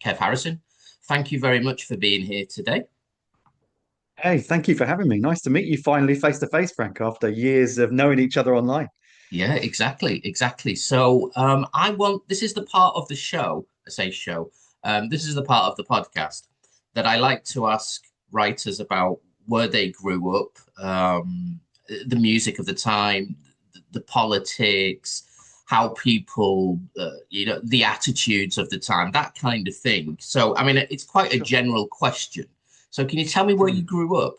Kev Harrison. Thank you very much for being here today. Hey, thank you for having me. Nice to meet you finally face to face, Frank, after years of knowing each other online. Yeah, exactly. So, this is the part of the show, I say show, this is the part of the podcast that I like to ask writers about where they grew up, the music of the time, the politics, how people, the attitudes of the time, that kind of thing. So, I mean, it's quite a Sure. general question. So, can you tell me where you Hmm. grew up?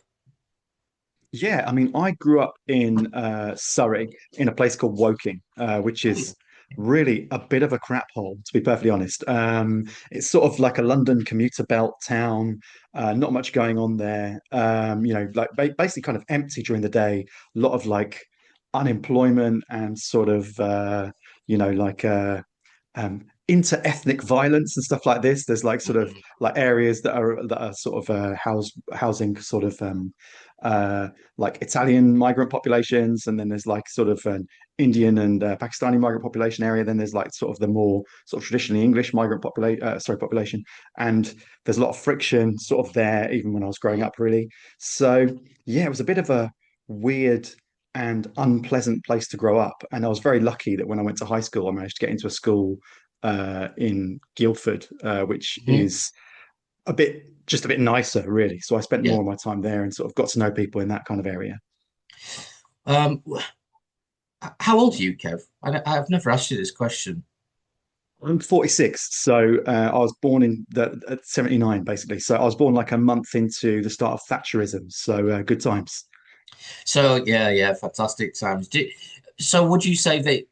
Yeah, I mean, I grew up in Surrey in a place called Woking, which Oh, yeah. is really a bit of a crap hole, to be perfectly honest. It's sort of like a London commuter belt town, not much going on there. Like basically kind of empty during the day, a lot of like unemployment and sort of, like inter-ethnic violence and stuff like this. There's like sort of Mhm. like areas that are sort of housing sort of uh, like Italian migrant populations, and then there's like sort of an Indian and Pakistani migrant population area. Then there's like sort of the more sort of traditionally English migrant population, and there's a lot of friction sort of there, even when I was growing up, really. So yeah, it was a bit of a weird and unpleasant place to grow up. And I was very lucky that when I went to high school, I managed to get into a school in Guildford, which Mhm. is just a bit nicer, really. So I spent Yeah. more of my time there and sort of got to know people in that kind of area. Um, how old are you, Kev? I've never asked you this question. I'm 46, so I was born in at 79, basically. So I was born like a month into the start of Thatcherism. So good times. So yeah, fantastic times. So would you say that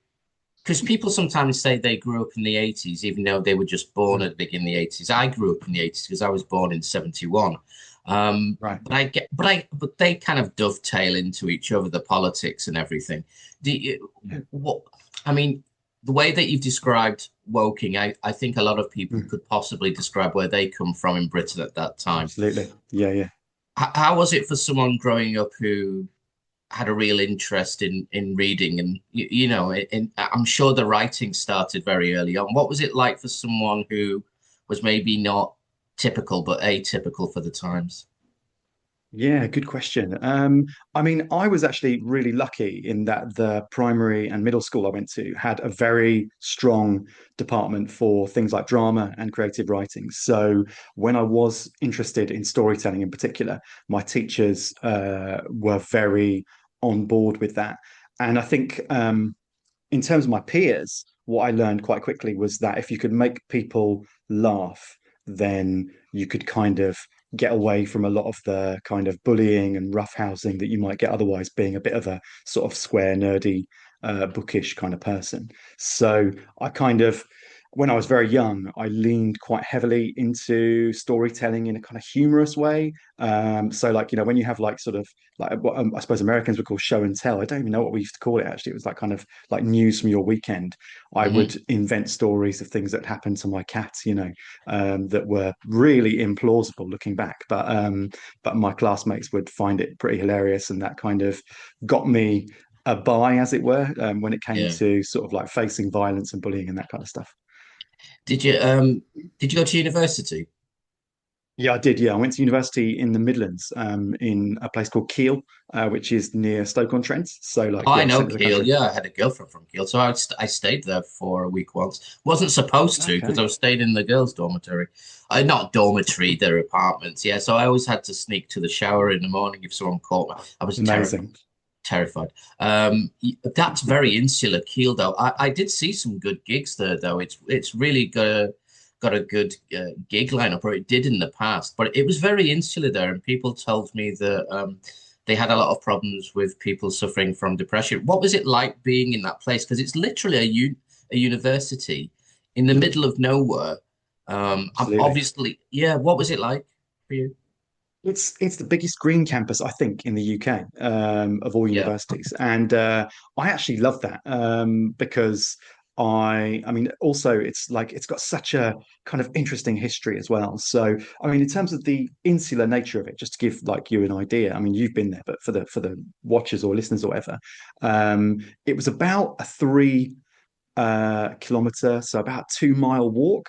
because people sometimes say they grew up in the 80s, even though they were just born Mm. at the beginning of the 80s. I grew up in the 80s because I was born in 71. Right. But they kind of dovetail into each other, the politics and everything. Yeah. What, I mean, the way that you've described Woking, I think a lot of people Mm. could possibly describe where they come from in Britain at that time. Absolutely. Yeah, yeah. How was it for someone growing up who had a real interest in reading and I'm sure the writing started very early on. What was it like for someone who was maybe not typical but atypical for the times? Yeah, good question. I mean, I was actually really lucky in that the primary and middle school I went to had a very strong department for things like drama and creative writing. So when I was interested in storytelling in particular, my teachers were very on board with that. And I think in terms of my peers, what I learned quite quickly was that if you could make people laugh, then you could kind of get away from a lot of the kind of bullying and roughhousing that you might get otherwise, being a bit of a sort of square, nerdy, bookish kind of person. So I kind of, when I was very young, I leaned quite heavily into storytelling in a kind of humorous way. So like, when you have like sort of like what I suppose Americans would call show and tell. I don't even know what we used to call it actually. It was like kind of like news from your weekend. I Hmm. would invent stories of things that happened to my cat, that were really implausible looking back. But my classmates would find it pretty hilarious, and that kind of got me a buy, as it were, when it came Yeah. to sort of like facing violence and bullying and that kind of stuff. Did you um did you go to university? Yeah, I did. Yeah, I went to university in the Midlands, in a place called Keele, which is near Stoke-on-Trent. So, like, Oh, I yeah, know centre of the Kiel. country. Yeah, I had a girlfriend from Kiel, so I stayed there for a week once. Wasn't supposed to because I Okay, was staying in the girls' dormitory. Not dormitory, their apartments. Yeah, so I always had to sneak to the shower in the morning if someone caught me. I was terrified. amazing. Terrified. That's very insular Kiel, though. I did see some good gigs there, though. It's really got a good gig lineup, or it did in the past. But it was very insular there, and people told me that they had a lot of problems with people suffering from depression. What was it like being in that place? Because it's literally a university in the middle of nowhere. I'm Absolutely. obviously, yeah. What was it like for you? It's the biggest green campus, I think, in the UK, of all Yeah. universities, and I actually love that, because I mean, also it's like it's got such a kind of interesting history as well. So, I mean, in terms of the insular nature of it, just to give like you an idea, I mean, you've been there, but for the watchers or listeners or whatever, it was about a kilometre, so about 2 mile walk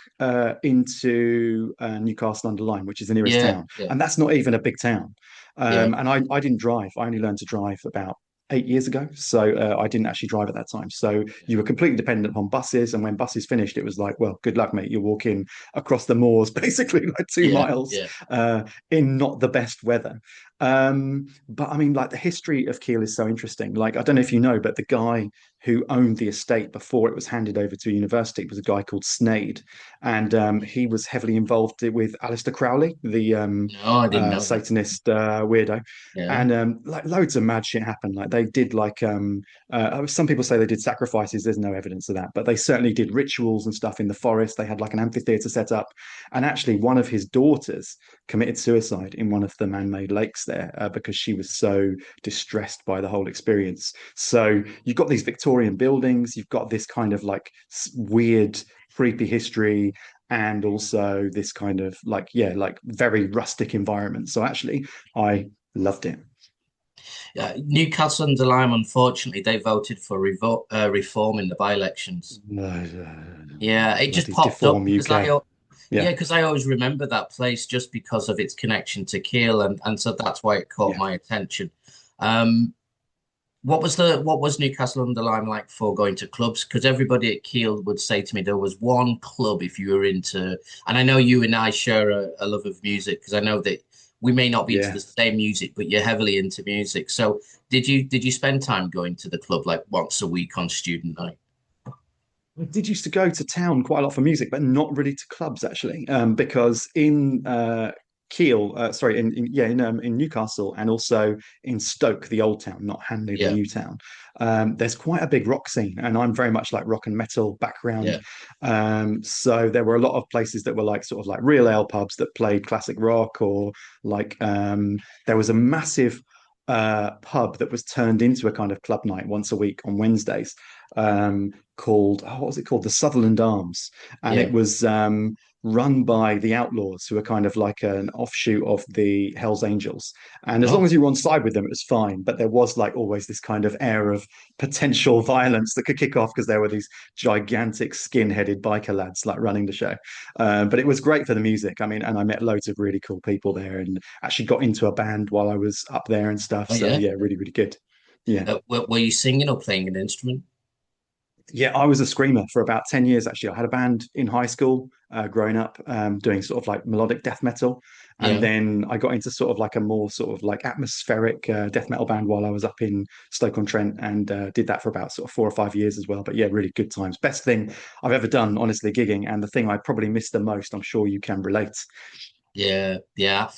into Newcastle under Lyme, which is the nearest Yeah, town, yeah, and that's not even a big town. yeah, And I didn't drive. I only learned to drive about 8 years ago, so I didn't actually drive at that time. So yeah, you were completely dependent on buses, and when buses finished, it was like, well, good luck, mate. You're walking across the moors, basically like two yeah, miles yeah. in not the best weather. But I mean, like the history of Kiel is so interesting. Like I don't know if you know, but the guy who owned the estate before it was handed over to a university was a guy called Snade, and he was heavily involved with Aleister Crowley, the No, I didn't know that. Satanist weirdo, Yeah, and like loads of mad shit happened. Like they did like some people say they did sacrifices. There's no evidence of that, but they certainly did rituals and stuff in the forest. They had like an amphitheater set up, and actually one of his daughters committed suicide in one of the man-made lakes there because she was so distressed by the whole experience. So you've got these Victorian buildings, you've got this kind of like weird, creepy history, and also this kind of like, yeah, like very rustic environment. So actually, I loved it. yeah. Newcastle under Lyme, unfortunately, they voted for reform in the by-elections. Yeah, it just Bloody popped up deform because UK. yeah, Yeah, because I always remember that place just because of its connection to Kiel, and so that's why it caught yeah. my attention. Um, what was Newcastle under Lyme like for going to clubs? Because everybody at Kiel would say to me there was one club if you were into, and I know you and I share a love of music because I know that we may not be into the Yeah. same music, but you're heavily into music. So did you spend time going to the club like once a week on student night? I did used to go to town quite a lot for music, but not really to clubs actually, because in Kiel, sorry, in Newcastle and also in Stoke, the old town, not Hanley, the Yeah, new town. There's quite a big rock scene, and I'm very much like rock and metal background. yeah, So there were a lot of places that were like sort of like real ale pubs that played classic rock, or like there was a massive pub that was turned into a kind of club night once a week on Wednesdays, called, oh, what was it called? The Sutherland Arms. And yeah. it was run by the Outlaws, who are kind of like an offshoot of the Hells Angels. And as long Oh, as you were on side with them, it was fine. But there was like always this kind of air of potential violence that could kick off because there were these gigantic skin-headed biker lads like running the show. But it was great for the music. I mean, and I met loads of really cool people there, and actually got into a band while I was up there and stuff. oh So yeah. yeah, really, really good. Yeah. Were you singing or playing an instrument? Yeah, I was a screamer for about 10 years, actually. I had a band in high school growing up, doing sort of like melodic death metal. And Yeah. then I got into sort of like a more sort of like atmospheric death metal band while I was up in Stoke-on-Trent, and did that for about sort of 4 or 5 years as well. But yeah, really good times. Best thing I've ever done, honestly, gigging. And the thing I probably miss the most, I'm sure you can relate. Yeah, yeah.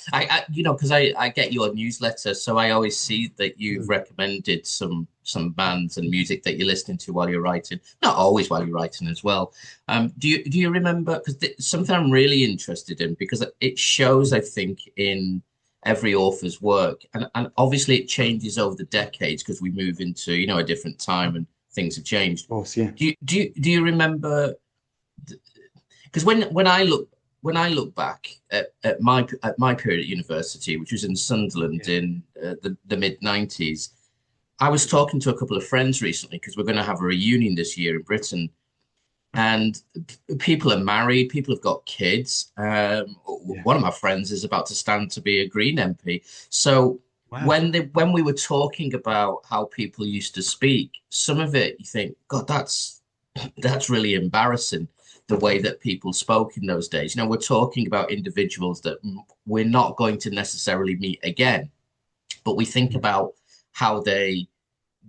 Because I get your newsletter, so I always see that you've Mm. recommended some bands and music that you're listening to while you're writing. Not always while you're writing as well. Do you remember? Because something I'm really interested in because it shows, I think, in every author's work, and obviously it changes over the decades because we move into a different time and things have changed. Of course, yeah. Do you remember? Because when I look back at my period at university, which was in Sunderland Yeah. in the mid 90s, I was talking to a couple of friends recently because we're going to have a reunion this year in Britain, and people are married, people have got kids. Yeah. One of my friends is about to stand to be a Green MP. So Wow. when we were talking about how people used to speak, some of it you think, God, that's really embarrassing the way that people spoke in those days. We're talking about individuals that we're not going to necessarily meet again, but we think about how they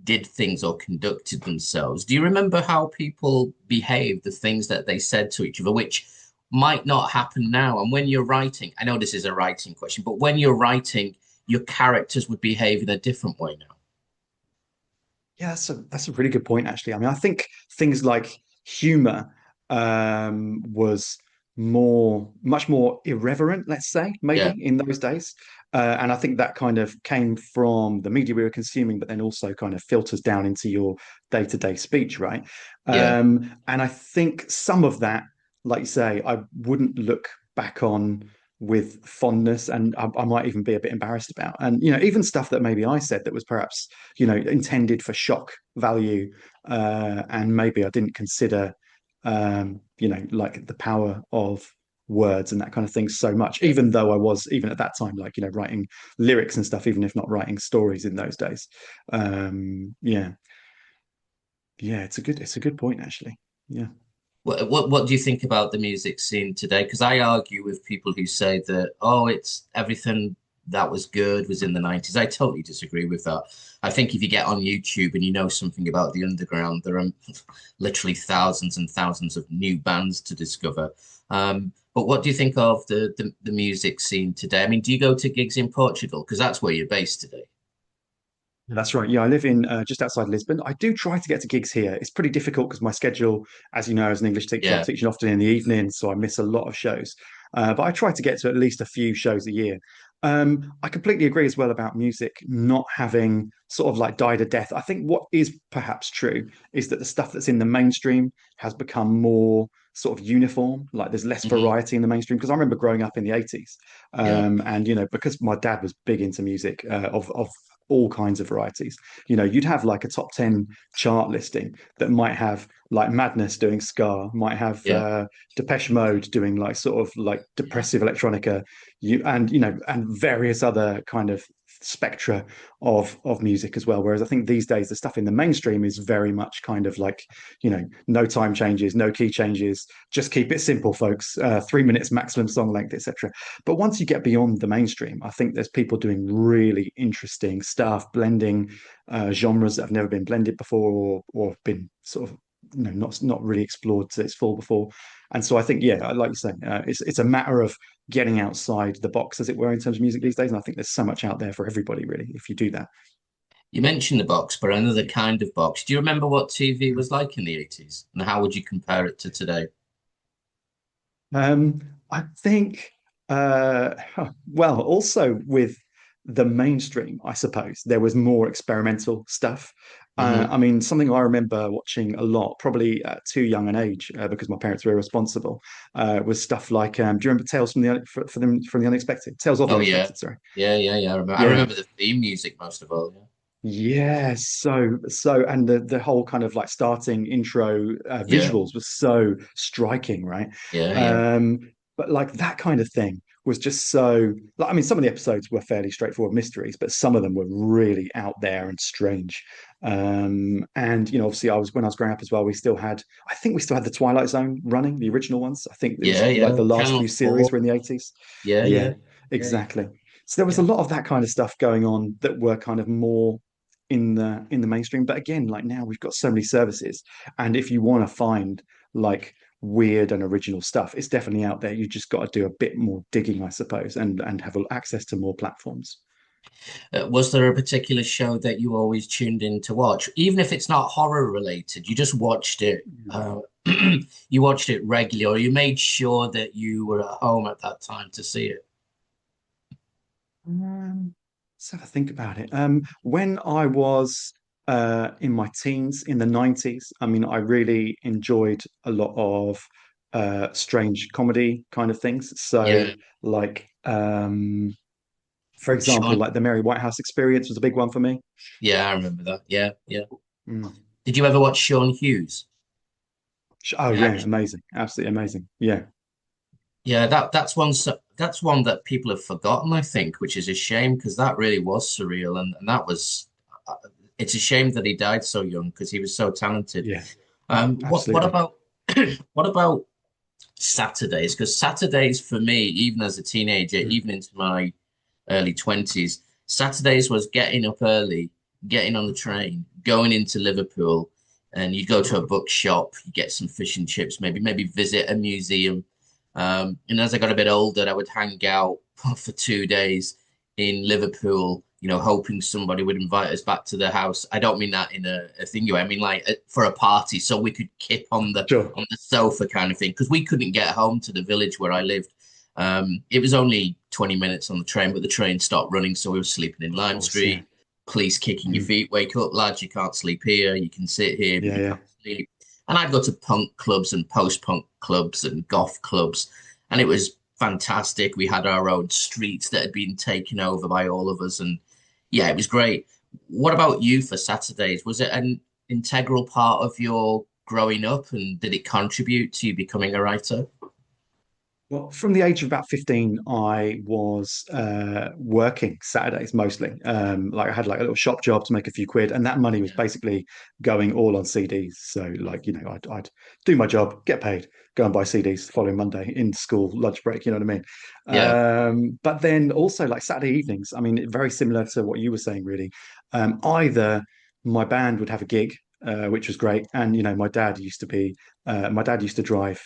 did things or conducted themselves. Do you remember how people behaved, the things that they said to each other, which might not happen now? And when you're writing, I know this is a writing question, but when you're writing, your characters would behave in a different way now. Yeah, that's a really good point, actually. I mean, I think things like humor was much more irreverent, let's say, Yeah, maybe in those days. And I think that kind of came from the media we were consuming, but then also kind of filters down into your day-to-day speech, right? yeah, And I think some of that, like you say, I wouldn't look back on with fondness, and I might even be a bit embarrassed about. And even stuff that maybe I said that was perhaps intended for shock value, and maybe I didn't consider, like the power of words and that kind of thing so much. Yeah. Even though I was even at that time, like writing lyrics and stuff, even if not writing stories in those days. Yeah, yeah, it's a good point actually. Yeah. What do you think about the music scene today? Because I argue with people who say that, oh, it's everything that was good was in the 90s. I totally disagree with that. I think if you get on YouTube and you know something about the underground, there are literally thousands and thousands of new bands to discover. But what do you think of the music scene today? I mean, do you go to gigs in Portugal? Because that's where you're based today. That's right. Yeah, I live in just outside Lisbon. I do try to get to gigs here. It's pretty difficult because my schedule, as you know, as an English teacher, I'm Yeah. teaching often in the evening, so I miss a lot of shows. But I try to get to at least a few shows a year. I completely agree as well about music not having sort of like died a death. I think what is perhaps true is that the stuff that's in the mainstream has become more sort of uniform. Like there's less Hmm. variety in the mainstream because I remember growing up in the 80s, Yeah. and because my dad was big into music of all kinds of varieties. You'd have like a top 10 chart listing that might have like Madness doing ska, might have Yeah. Depeche Mode doing like sort of like Yeah. depressive electronica, and various other kind of spectra of music as well. Whereas I think these days the stuff in the mainstream is very much kind of like, no time changes, no key changes, just keep it simple, folks. 3 minutes maximum song length, etc. But once you get beyond the mainstream, I think there's people doing really interesting stuff, blending genres that have never been blended before, or been sort of not really explored to its full before. And so I think, yeah, like you say, it's a matter of getting outside the box, as it were, in terms of music these days. And I think there's so much out there for everybody, really, if you do that. You mentioned the box, but another kind of box. Do you remember what TV was like in the 80s? And how would you compare it to today? Um, I think, well, also with the mainstream, I suppose there was more experimental stuff. Hmm. I mean, something I remember watching a lot, probably at too young an age, because my parents were irresponsible, was stuff like, do you remember Tales for them from the Unexpected? Tales of the Oh yeah. Unexpected, sorry. Yeah. I Yeah, remember the theme music most of all. yeah, and the whole kind of like starting intro Yeah. visuals was so striking, right? Yeah. Um, but like that kind of thing was just so like, I mean, some of the episodes were fairly straightforward mysteries, but some of them were really out there and strange. And obviously I was when I was growing up as well, I think we still had the Twilight Zone running, the original ones. I think it was like Yeah. the last Channel few series 4. were in the 80s. Yeah, Yeah, yeah. Yeah. exactly. So there was a Yeah. lot of that kind of stuff going on that were kind of more in the mainstream. But again, like now we've got so many services, and if you want to find like weird and original stuff, it's definitely out there. You just got to do a bit more digging, I suppose, and have access to more platforms. Was there a particular show that you always tuned in to watch, even if it's not horror related? You just watched it. You watched it regularly, or you made sure that you were at home at that time to see it. Let's have a think about it. When I was in my teens in the 90s, I mean, I really enjoyed a lot of strange comedy kind of things. So, Yeah. like, for example, Sean. like the Mary Whitehouse Experience was a big one for me. Yeah, I remember that. Yeah. Mm. Did you ever watch Sean Hughes? Oh The yeah, actor? amazing, absolutely amazing. Yeah, Yeah, that's one that people have forgotten, I think, which is a shame because that really was surreal, and that was uh, it's a shame that he died so young because he was so talented. yeah, What absolutely. about what about Saturdays? Because Saturdays for me, even as a teenager, Mm. even into my early 20s, Saturdays was getting up early, getting on the train, going into Liverpool, and you go to a bookshop, you get some fish and chips, maybe visit a museum. And as I got a bit older, I would hang out for 2 days in Liverpool, hoping somebody would invite us back to their house. I don't mean that in a thing way. I mean like for a party, so we could kip on the Sure. on the sofa kind of thing, because we couldn't get home to the village where I lived. It was only 20 minutes on the train, but the train stopped running, so we were sleeping in Of Lime course, yeah. Street. Police kicking your Mm. feet, wake up, lads, you can't sleep here. You can sit here, but Yeah, you yeah. can't sleep. And I'd go to punk clubs and post-punk clubs and goth clubs, and it was fantastic. We had our own streets that had been taken over by all of us, and yeah, it was great. What about you for Saturdays? Was it an integral part of your growing up, and did it contribute to you becoming a writer? Well, from the age of about 15, I was working Saturdays mostly. Like I had like a little shop job to make a few quid, and that money was Yeah, basically going all on CDs. So, like, I'd do my job, get paid, go and buy CDs the following Monday in school, lunch break, you know what I mean? yeah, But then also like Saturday evenings, I mean, very similar to what you were saying, really. Either my band would have a gig, which was great, and my dad used to drive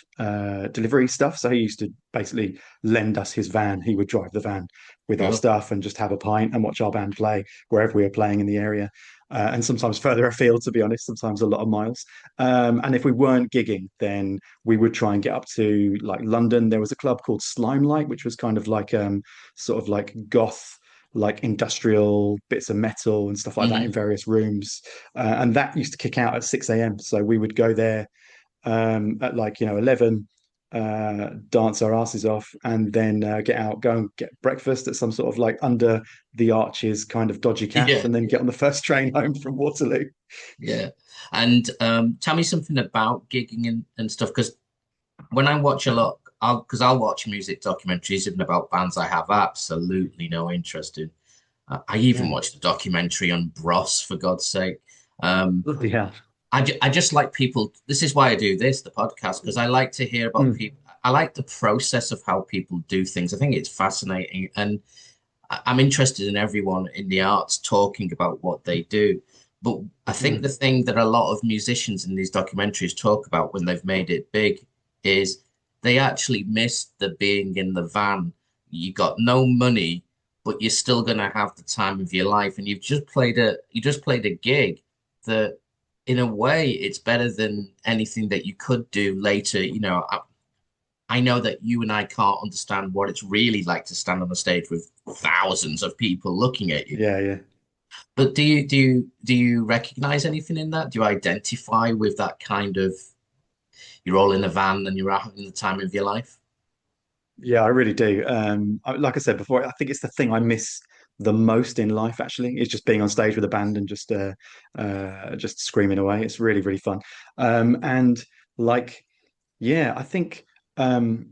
delivery stuff, so he used to basically lend us his van. He would drive the van with our sure. stuff and just have a pint and watch our band play wherever we were playing in the area, and sometimes further afield, to be honest, sometimes a lot of miles. And if we weren't gigging, then we would try and get up to like London. There was a club called Slimelight, which was kind of like sort of like goth, like industrial bits of metal and stuff like that in Hmm. various rooms. And that used to kick out at 6 a.m. So we would go there at like 11, dance our asses off, and then get out, go and get breakfast at some sort of like under the arches kind of dodgy cafe, Yeah, and then yeah, get on the first train home from Waterloo. yeah. And tell me something about gigging and stuff, because when I watch a lot, I'll watch music documentaries even about bands I have absolutely no interest in. I even Yeah, watched a documentary on Bros, for God's sake. Um, bloody hell. I just like people. This is why I do this, the podcast, because I like to hear about Mm, people. I like the process of how people do things. I think it's fascinating, and I'm interested in everyone in the arts talking about what they do. But I think the mm. thing that a lot of musicians in these documentaries talk about when they've made it big is they actually miss the being in the van. You got no money, but you're still gonna have the time of your life, and you just played a gig that, in a way, it's better than anything that you could do later. I know that you and I can't understand what it's really like to stand on a stage with thousands of people looking at you. Yeah, yeah. But do you recognize anything in that? Do you identify with that kind of you're all in a van and you're out having the time of your life? Yeah, I really do. Like I said before, I think it's the thing I miss the most in life, actually, is just being on stage with a band and just screaming away. It's really, really fun. And like, yeah, I think um,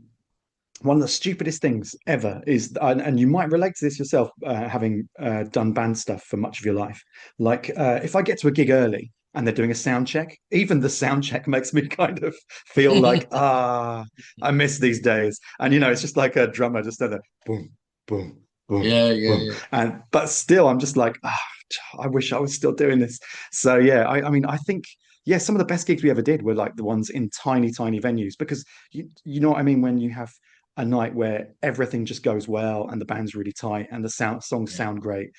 one of the stupidest things ever is, and you might relate to this yourself, having done band stuff for much of your life. Like, if I get to a gig early and they're doing a sound check, even the sound check makes me kind of feel like, I miss these days. And it's just like a drummer just doing the boom, boom, boom, Yeah, yeah, boom. yeah, And but still, I'm just like, I wish I was still doing this. So yeah, I mean, I think. Yeah, some of the best gigs we ever did were like the ones in tiny, tiny venues because you know what I mean when you have a night where everything just goes well and the band's really tight and the songs yeah, sound great.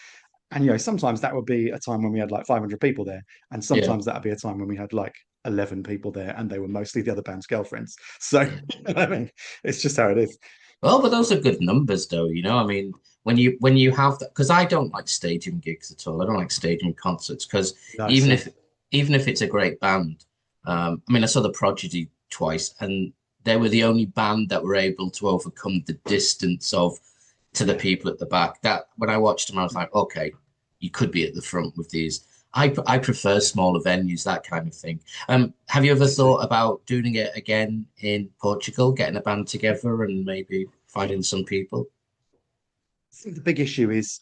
And sometimes that would be a time when we had like 500 people there, and yeah, sometimes that would be a time when we had like 11 people there, and they were mostly the other band's girlfriends. So yeah. I mean, it's just how it is. Well, but those are good numbers, though. I mean, when you have that, because I don't like stadium gigs at all. I don't like stadium concerts because No, even same. if even if it's a great band, I mean, I saw the Prodigy twice, and they were the only band that were able to overcome the distance of to the Yeah. people at the back. That when I watched them, I was like, okay, you could be at the front with these. I prefer Yeah. smaller venues, that kind of thing. Have you ever Me too. thought about doing it again in Portugal, getting a band together and maybe finding some people? I think the big issue is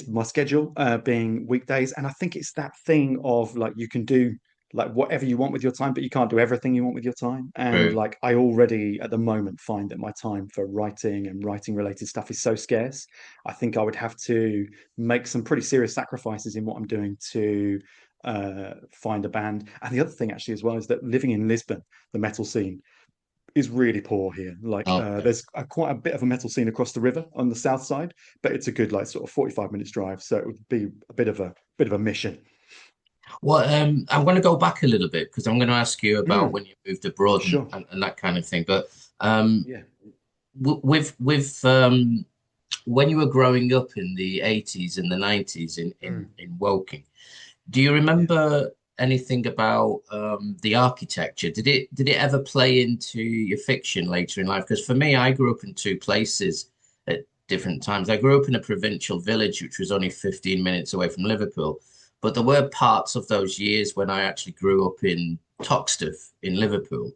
my schedule being weekdays, and I think it's that thing of like you can do like whatever you want with your time, but you can't do everything you want with your time. And True. like I already at the moment find that my time for writing and writing related stuff is so scarce. I think I would have to make some pretty serious sacrifices in what I'm doing to find a band. And the other thing actually as well is that living in Lisbon, the metal scene is really poor here. Like, Okay. there's quite a bit of a metal scene across the river on the south side, but it's a good like sort of 45 minutes drive, so it would be a bit of a mission. Well, I'm going to go back a little bit because I'm going to ask you about Mm, when you moved abroad and, sure. and that kind of thing. But um, Yeah. with when you were growing up in the 80s and the 90s in Mm, Woking, do you yeah. remember anything about the architecture? Did it ever play into your fiction later in life? Because for me, I grew up in two places at different times. I grew up in a provincial village, which was only 15 minutes away from Liverpool. But there were parts of those years when I actually grew up in Toxteth in Liverpool.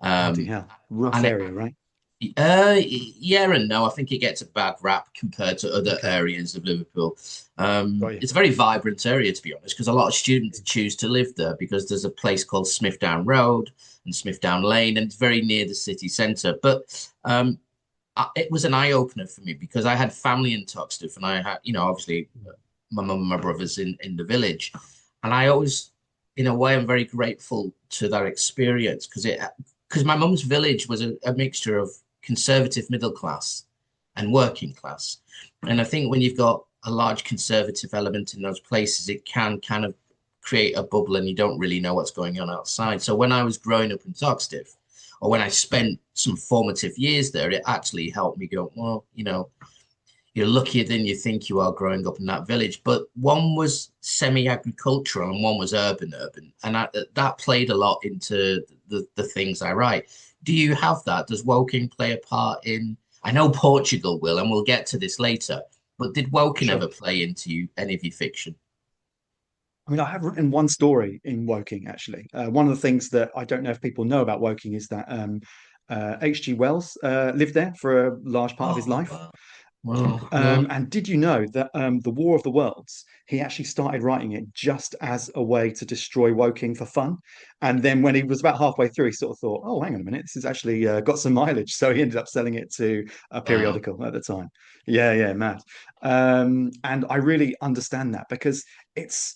Bloody Um, hell. Rough and it, area, right? yeah and no. I think it gets a bad rap compared to other Okay. areas of Liverpool. Got you. It's a very vibrant area, to be honest, because a lot of students choose to live there because there's a place called Smithdown Road and Smithdown Lane, and it's very near the city centre. But it was an eye opener for me because I had family in Toxteth, and I had, obviously my mum and my brothers in the village, and I always, in a way, I'm very grateful to that experience because my mum's village was a mixture of conservative middle class and working class. And I think when you've got a large conservative element in those places, it can kind of create a bubble and you don't really know what's going on outside. So when I was growing up in Toxteth, or when I spent some formative years there, it actually helped me go, well, you're luckier than you think you are growing up in that village. But one was semi-agricultural and one was urban. And that played a lot into the things I write. Do you have that? Does Woking play a part in? I know Portugal will, and we'll get to this later. But did Woking Sure. ever play into any of your fiction? I mean, I have written one story in Woking, actually. One of the things that I don't know if people know about Woking is that H.G. Wells lived there for a large part of his Oh, life. wow. Well, no. And did you know that the War of the Worlds, he actually started writing it just as a way to destroy Woking for fun? And then when he was about halfway through, he sort of thought, oh, hang on a minute, this has actually got some mileage. So he ended up selling it to a Wow. periodical at the time. Yeah, yeah, mad. And I really understand that because it's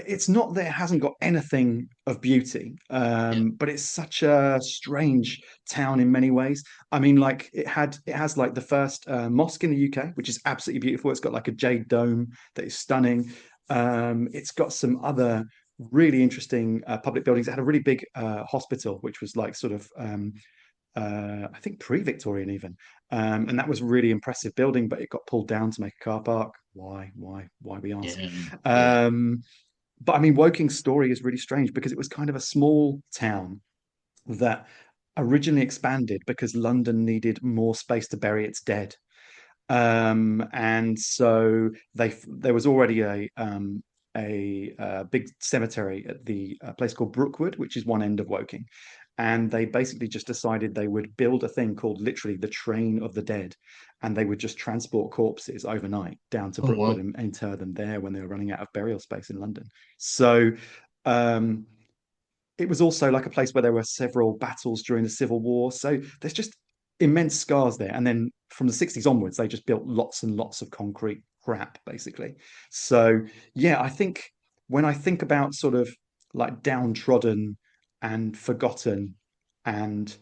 it's not that it hasn't got anything of beauty, Yeah. but it's such a strange town in many ways. I mean, like it has like the first mosque in the UK, which is absolutely beautiful. It's got like a jade dome that is stunning. It's got some other really interesting public buildings. It had a really big hospital, which was like sort of I think pre-Victorian even, and that was a really impressive building. But it got pulled down to make a car park. Why? We ask. Yeah. Yeah. Um, but I mean, Woking's story is really strange because it was kind of a small town that originally expanded because London needed more space to bury its dead. And so there was already a big cemetery at the place called Brookwood, which is one end of Woking. And they basically just decided they would build a thing called literally the train of the dead, and they would just transport corpses overnight down to Oh, Brookwood well. and inter them there when they were running out of burial space in London. So um, it was also like a place where there were several battles during the Civil War. So there's just immense scars there. And then from the 60s onwards, they just built lots and lots of concrete crap, basically. So yeah, I think when I think about sort of like downtrodden and forgotten and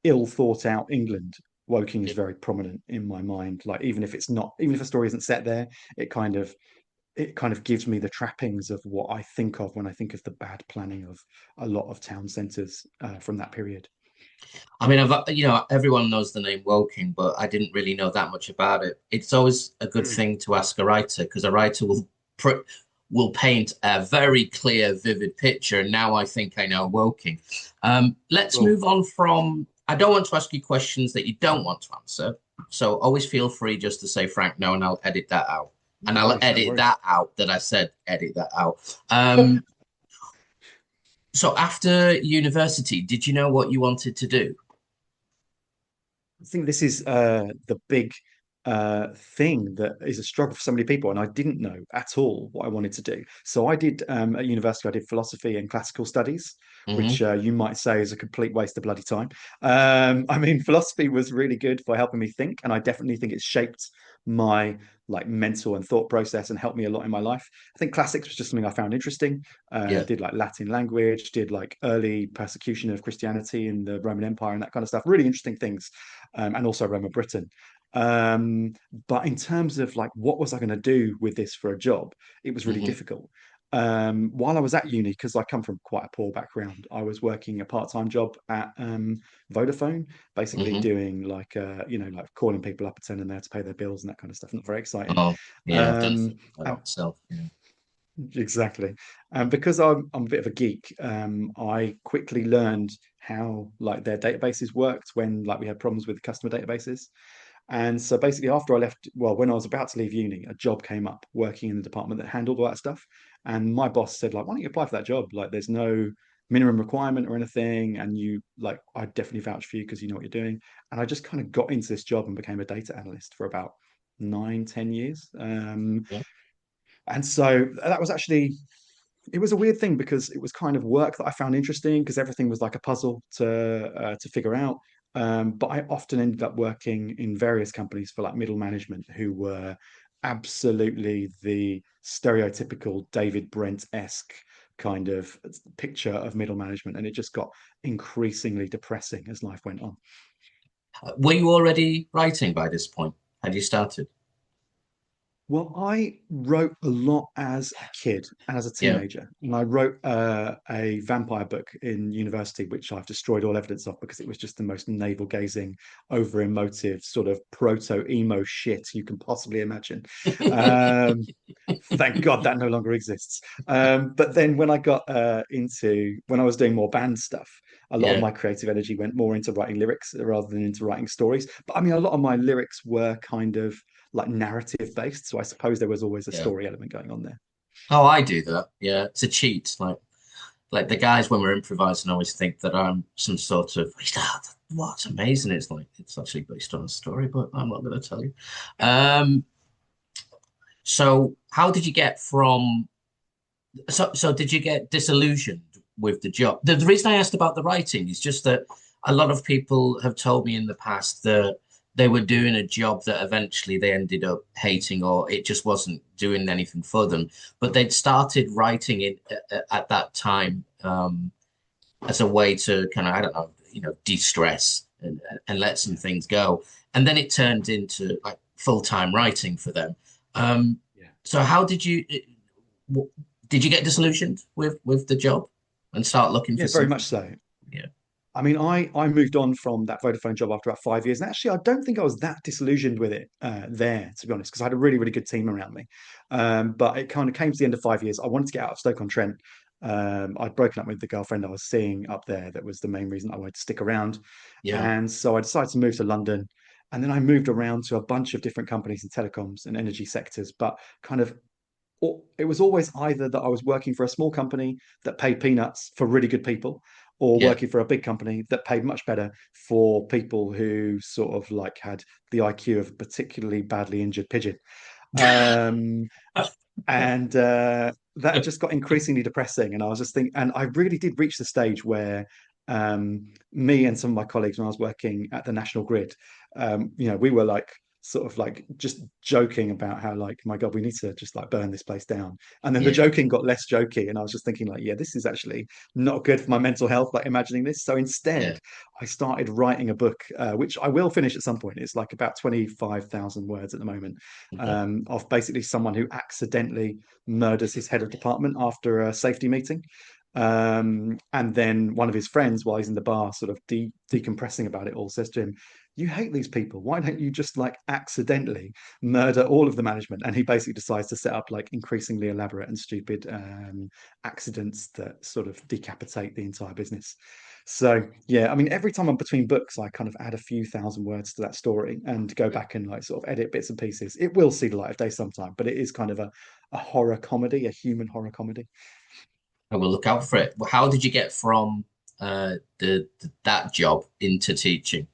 ill thought out England, Woking is very prominent in my mind. Like even if it's not, even if a story isn't set there, it kind of it kind of gives me the trappings of what I think of when I think of the bad planning of a lot of town centres from that period. I mean, everyone knows the name Woking, but I didn't really know that much about it. It's always a good Mm. thing to ask a writer because a writer will paint a very clear, vivid picture. And now I think I know Woking. Let's Cool. move on from. I don't want to ask you questions that you don't want to answer. So always feel free just to say Frank no, and I'll edit that out. And No I'll worries, no edit worries. that out that I said edit that out. Um, so after university, did you know what you wanted to do? I think this is the big thing that is a struggle for so many people, and I didn't know at all what I wanted to do. So I did at university, I did philosophy and classical studies, which Hmm. you might say is a complete waste of bloody time. I mean, philosophy was really good for helping me think, and I definitely think it shaped my like mental and thought process and helped me a lot in my life. I think classics was just something I found interesting. Yeah. Did like Latin language, did like early persecution of Christianity in the Roman Empire and that kind of stuff. Really interesting things, and also Roma Britain. Um, but in terms of like what was I going to do with this for a job, it was really Hmm. difficult. While I was at uni, because I come from quite a poor background, I was working a part-time job at Vodafone, basically Hmm. doing like like calling people up, pretending they had to pay their bills and that kind of stuff. Not very exciting. Oh, yeah, I've done Um, something like that and myself. Yeah. Exactly. And because I'm a bit of a geek, I quickly learned how like their databases worked when like we had problems with customer databases. And so basically after I left, well, when I was about to leave uni, a job came up working in the department that handled all that stuff. And my boss said, like, why don't you apply for that job? Like there's no minimum requirement or anything. And you like I definitely vouch for you because you know what you're doing. And I just kind of got into this job and became a data analyst for about 9, 10 years. Yeah. And so that was actually it was a weird thing because it was kind of work that I found interesting because everything was like a puzzle to figure out. But I often ended up working in various companies for like middle management who were absolutely the stereotypical David Brent-esque kind of picture of middle management, and it just got increasingly depressing as life went on. Were you already writing by this point? Had you started? Well, I wrote a lot as a kid and as a Yeah. teenager. And I wrote a vampire book in university, which I've destroyed all evidence of because it was just the most navel-gazing, over-emotive, sort of proto-emo shit you can possibly imagine. Um, Thank God that no longer exists. But then when I got into when I was doing more band stuff, a lot of Yeah. my creative energy went more into writing lyrics rather than into writing stories. But I mean, a lot of my lyrics were kind of like narrative based, so I suppose there was always a Yeah. story element going on there. Oh, I do that. Yeah. It's a cheat. Like the guys when we're improvising always think that I'm some sort of what's amazing. It's like it's actually based on a story, but I'm not going to tell you. Um, so how did you get from so did you get disillusioned with the job? The reason I asked about the writing is just that a lot of people have told me in the past that they were doing a job that eventually they ended up hating or it just wasn't doing anything for them. But they'd started writing it at that time as a way to kind of, I don't know, de-stress and let some things go. And then it turned into like full-time writing for them. Um, Yeah. so how did you get disillusioned with the job and start looking for Yeah, very something? much so. Yeah, I mean, I moved on from that Vodafone job after about 5 years, and actually, I don't think I was that disillusioned with it there, to be honest, because I had a really, really good team around me. But it kind of came to the end of 5 years. I wanted to get out of Stoke-on-Trent. I'd broken up with the girlfriend I was seeing up there. That was the main reason I wanted to stick around, yeah, and so I decided to move to London. And then I moved around to a bunch of different companies in telecoms and energy sectors, but kind of it was always either that I was working for a small company that paid peanuts for really good people, or yeah. working for a big company that paid much better for people who sort of like had the IQ of a particularly badly injured pigeon. Um, and that just got increasingly depressing. And I was just thinking, and I really did reach the stage where me and some of my colleagues, when I was working at the National Grid, we were like sort of like just joking about how like, my God, we need to just like burn this place down. And then the Yeah, joking got less jokey, and I was just thinking like, yeah, this is actually not good for my mental health. Like imagining this, so instead, yeah. I started writing a book, which I will finish at some point. It's like about 25,000 words at the moment, Okay. of basically someone who accidentally murders his head of department after a safety meeting. And then one of his friends, while he's in the bar, sort of decompressing about it all, says to him, "You hate these people. Why don't you just like accidentally murder all of the management?" And he basically decides to set up like increasingly elaborate and stupid accidents that sort of decapitate the entire business. So yeah, I mean, every time I'm between books, I kind of add a few thousand words to that story and go back and like sort of edit bits and pieces. It will see the light of day sometime, but it is kind of a horror comedy, a human horror comedy. I will look out for it. Well, how did you get from that job into teaching?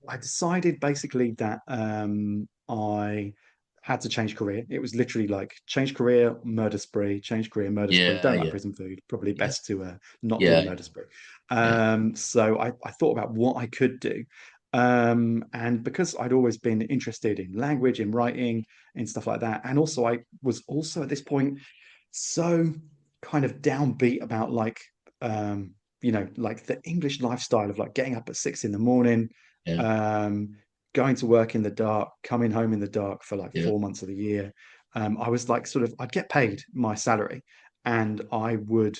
I decided basically that I had to change career. It was literally like change career, murder spree, change career, murder spree. Yeah, Don't like yeah, prison food. Probably yeah, best to not do the yeah, murder spree. yeah, So I thought about what I could do. And because I'd always been interested in language, in writing, in stuff like that, and also I was also at this point so kind of downbeat about like like the English lifestyle of like getting up at 6 in the morning, yeah, um, going to work in the dark, coming home in the dark for like yeah. 4 months of the year. I was like, sort of, I'd get paid my salary and I would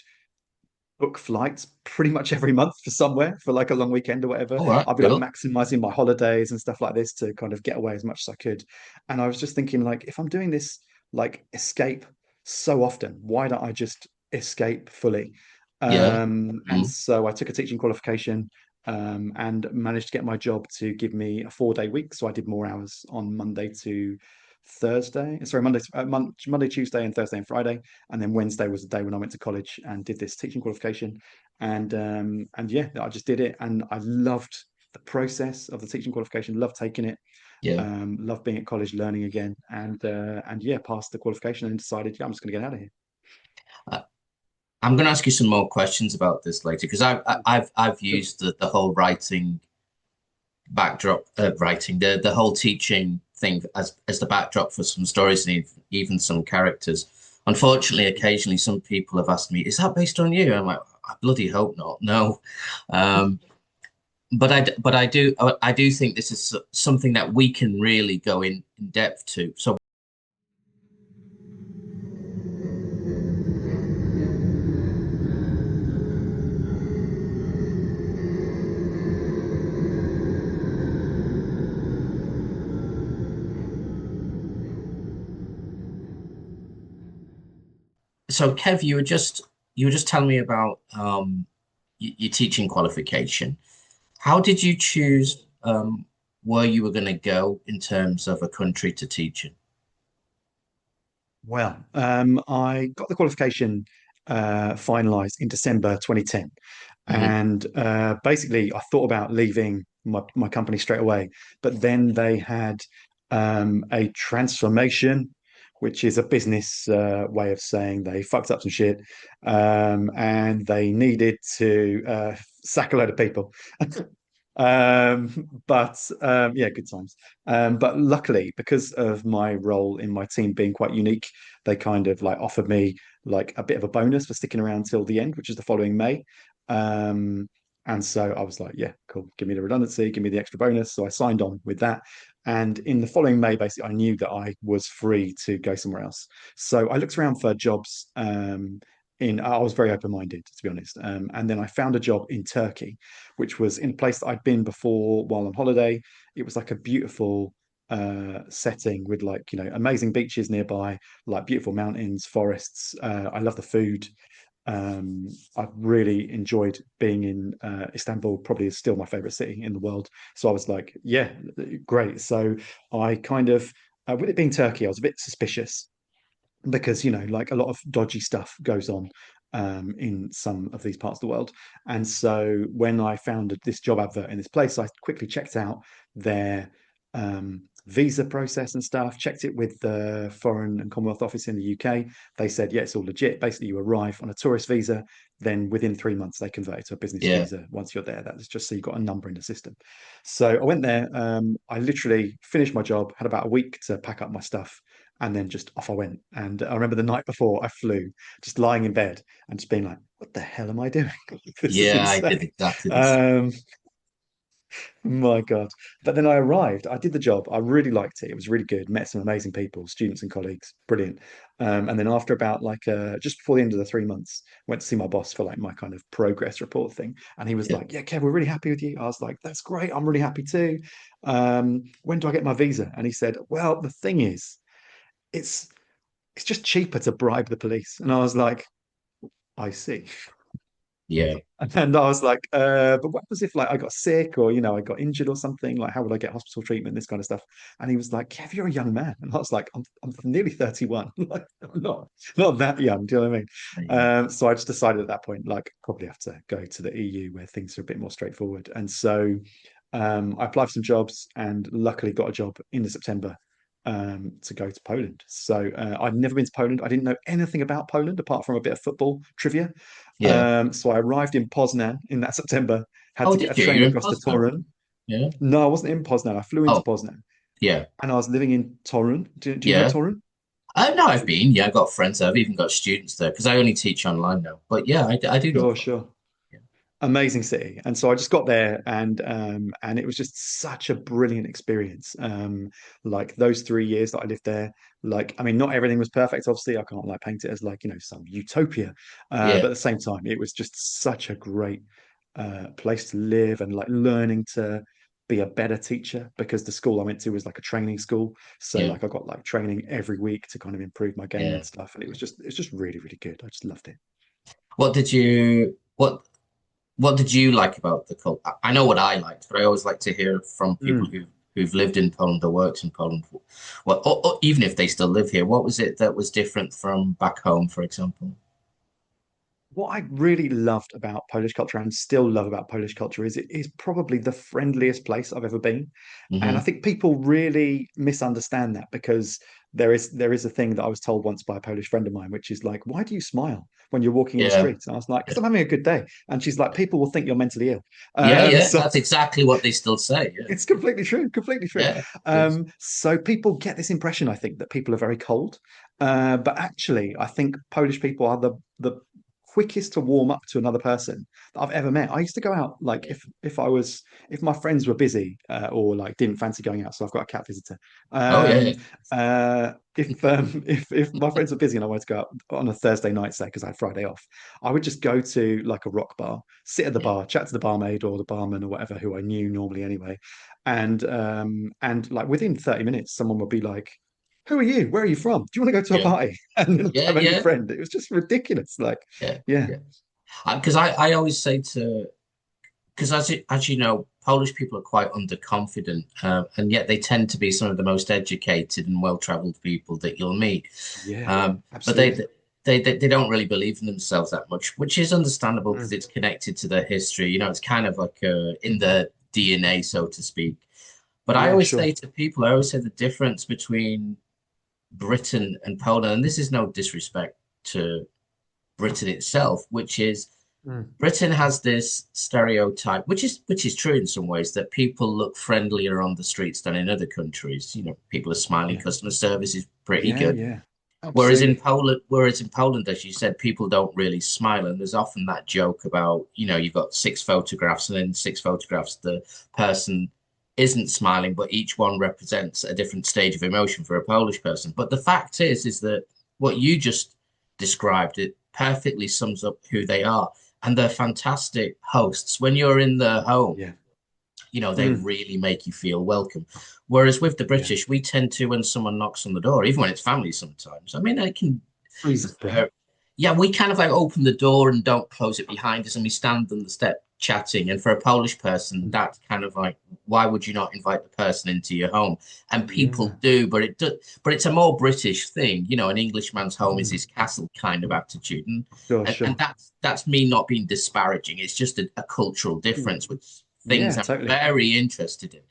book flights pretty much every month for somewhere for like a long weekend or whatever. All right, I'd be like cool. maximizing my holidays and stuff like this to kind of get away as much as I could. And I was just thinking, like, if I'm doing this like escape so often. Why don't I just escape fully? Yeah. And Mm. so I took a teaching qualification, and managed to get my job to give me a 4-day week. So I did more hours on Monday to Thursday. Sorry, Monday, Tuesday, and Thursday and Friday. And then Wednesday was the day when I went to college and did this teaching qualification. And yeah, I just did it, and I loved the process of the teaching qualification. Loved taking it. Yeah. Loved being at college, learning again, and yeah, passed the qualification and decided, yeah, I'm just going to get out of here. Uh, I'm going to ask you some more questions about this later because I've Sure. used the whole writing backdrop, writing the whole teaching thing as the backdrop for some stories and even some characters. Unfortunately, occasionally some people have asked me, "Is that based on you?" I'm like, "I bloody hope not." No, um, but I do think this is something that we can really go in depth to. So Kev, you were just telling me about your teaching qualification. How did you choose where you were going to go in terms of a country to teach in? Well, I got the qualification finalized in December 2010. Hmm. And basically, I thought about leaving my company straight away. But then they had a transformation, which is a business way of saying they fucked up some shit, and they needed to sack a load of people. But yeah, good times. But luckily, because of my role in my team being quite unique, they kind of like offered me like a bit of a bonus for sticking around till the end, which is the following May. Um, and so I was like, yeah, cool. Give me the redundancy, give me the extra bonus. So I signed on with that. And in the following May, basically, I knew that I was free to go somewhere else. So I looked around for jobs. I was very open-minded, to be honest. And then I found a job in Turkey, which was in a place that I'd been before while on holiday. It was like a beautiful setting with like, amazing beaches nearby, like beautiful mountains, forests. I love the food. I've really enjoyed being in Istanbul, probably is still my favorite city in the world. So I was like, yeah, great. So I kind of, with it being Turkey, I was a bit suspicious because like a lot of dodgy stuff goes on in some of these parts of the world. And so when I found this job advert in this place, I quickly checked out their visa process and stuff, checked it with the Foreign and Commonwealth Office in the UK. They said, yeah, it's all legit. Basically, you arrive on a tourist visa, then within 3 months they convert it to a business Yeah, visa once you're there. That's just so you've got a number in the system. So I went there. I literally finished my job, had about a week to pack up my stuff, and then just off I went. And I remember the night before I flew, just lying in bed and just being like, what the hell am I doing? This is yeah, I did insane. exactly the same. Um, my God. But then I arrived, I did the job. I really liked it. It was really good. Met some amazing people, students and colleagues. Brilliant. And then after about like just before the end of the 3 months, went to see my boss for like my kind of progress report thing. And he was Yeah, like, yeah, Kev, we're really happy with you. I was like, that's great. I'm really happy too. When do I get my visa? And he said, well, the thing is, it's it's just cheaper to bribe the police. And I was like, I see. yeah, And I was like, but what happens if like I got sick or I got injured or something? Like, how would I get hospital treatment? This kind of stuff. And he was like, Kev, you're a young man. And I was like, I'm nearly 31. Like, I'm not that young. Do you know what I mean? yeah, So I just decided at that point, like, probably have to go to the EU where things are a bit more straightforward. And so I applied for some jobs and luckily got a job in the September to go to Poland. So I'd never been to Poland. I didn't know anything about Poland apart from a bit of football trivia. yeah. So I arrived in Poznan in that September, had Oh, to get a did you? train You're in across to Poznan? Torun. Yeah. No, I wasn't in Poznan. I flew into Oh, Poznan yeah, and I was living in Torun. Do you know yeah. Torun? No, I've been. Yeah, I've got friends there. I've even got students there because I only teach online now. But yeah, I do know Sure, Poznan. sure. Yeah, Amazing city. And so I just got there and it was just such a brilliant experience. Like those 3 years that I lived there, like I mean, not everything was perfect, obviously. I can't like paint it as like, some utopia. But yeah, at the same time, it was just such a great place to live and like learning to be a better teacher because the school I went to was like a training school. So Yeah, like I got like training every week to kind of improve my game yeah. and stuff. And it's just really, really good. I just loved it. What did you what did you like about the cult? I know what I liked, but I always like to hear from people Mm. who've lived in Poland or worked in Poland. Well, or even if they still live here, what was it that was different from back home, for example? What I really loved about Polish culture and still love about Polish culture is it is probably the friendliest place I've ever been. And I Hmm. think people really misunderstand that because there is a thing that I was told once by a Polish friend of mine, which is like, why do you smile when you're walking in the Yeah, streets? And I was like, because I'm having a good day. And she's like, people will think you're mentally ill. yeah, yeah. So That's exactly what they still say. Yeah, it's completely true, completely true. yeah, it is. So people get this impression, I think, that people are very cold. But actually, I think Polish people are the quickest to warm up to another person that I've ever met. I used to go out like Yeah. if my friends were busy or like didn't fancy going out, so I've got a cat visitor. Oh yeah, Um, if my friends were busy and I wanted to go out on a Thursday night, say because I had Friday off, I would just go to like a rock bar, sit at the yeah, bar, chat to the barmaid or the barman or whatever who I knew normally anyway, and like within 30 minutes, someone would be like, "Who are you? Where are you from? Do you want to go to a yeah, party?" And then yeah, have a new yeah, friend. It was just ridiculous. Like, yeah, yeah, yeah. Because I always say to because as you know, Polish people are quite underconfident, and yet they tend to be some of the most educated and well-traveled people that you'll meet. yeah, But absolutely. they don't really believe in themselves that much, which is understandable because Mm. it's connected to their history. You know, it's kind of like in the DNA, so to speak. But I Yeah, always sure. say to people, I always say the difference between Britain and Poland, and this is no disrespect to Britain itself, which is Mm. Britain has this stereotype, which is true in some ways, that people look friendlier on the streets than in other countries. You know, people are smiling, Yeah, customer service is pretty yeah, good. yeah, Whereas in absolutely. Poland, as you said, people don't really smile, and there's often that joke about, you've got six photographs, and in six photographs, the person isn't smiling, but each one represents a different stage of emotion for a Polish person. But the fact is that what you just described, it perfectly sums up who they are, and they're fantastic hosts. When you're in their home, Yeah, they mm. really make you feel welcome. Whereas with the Yeah. British, we tend to, when someone knocks on the door, even when it's family sometimes, I mean, I can, Freeze up, right? uh, yeah, we kind of like open the door and don't close it behind us, and we stand on the step chatting. And for a Polish person, Mm. that's kind of like, why would you not invite the person into your home? And people Yeah. do, but it's a more British thing. An Englishman's home is Mm. his castle kind of attitude, and Sure, and sure. that's me not being disparaging. It's just a cultural Mm. difference, which things Yeah, I'm totally. very interested in.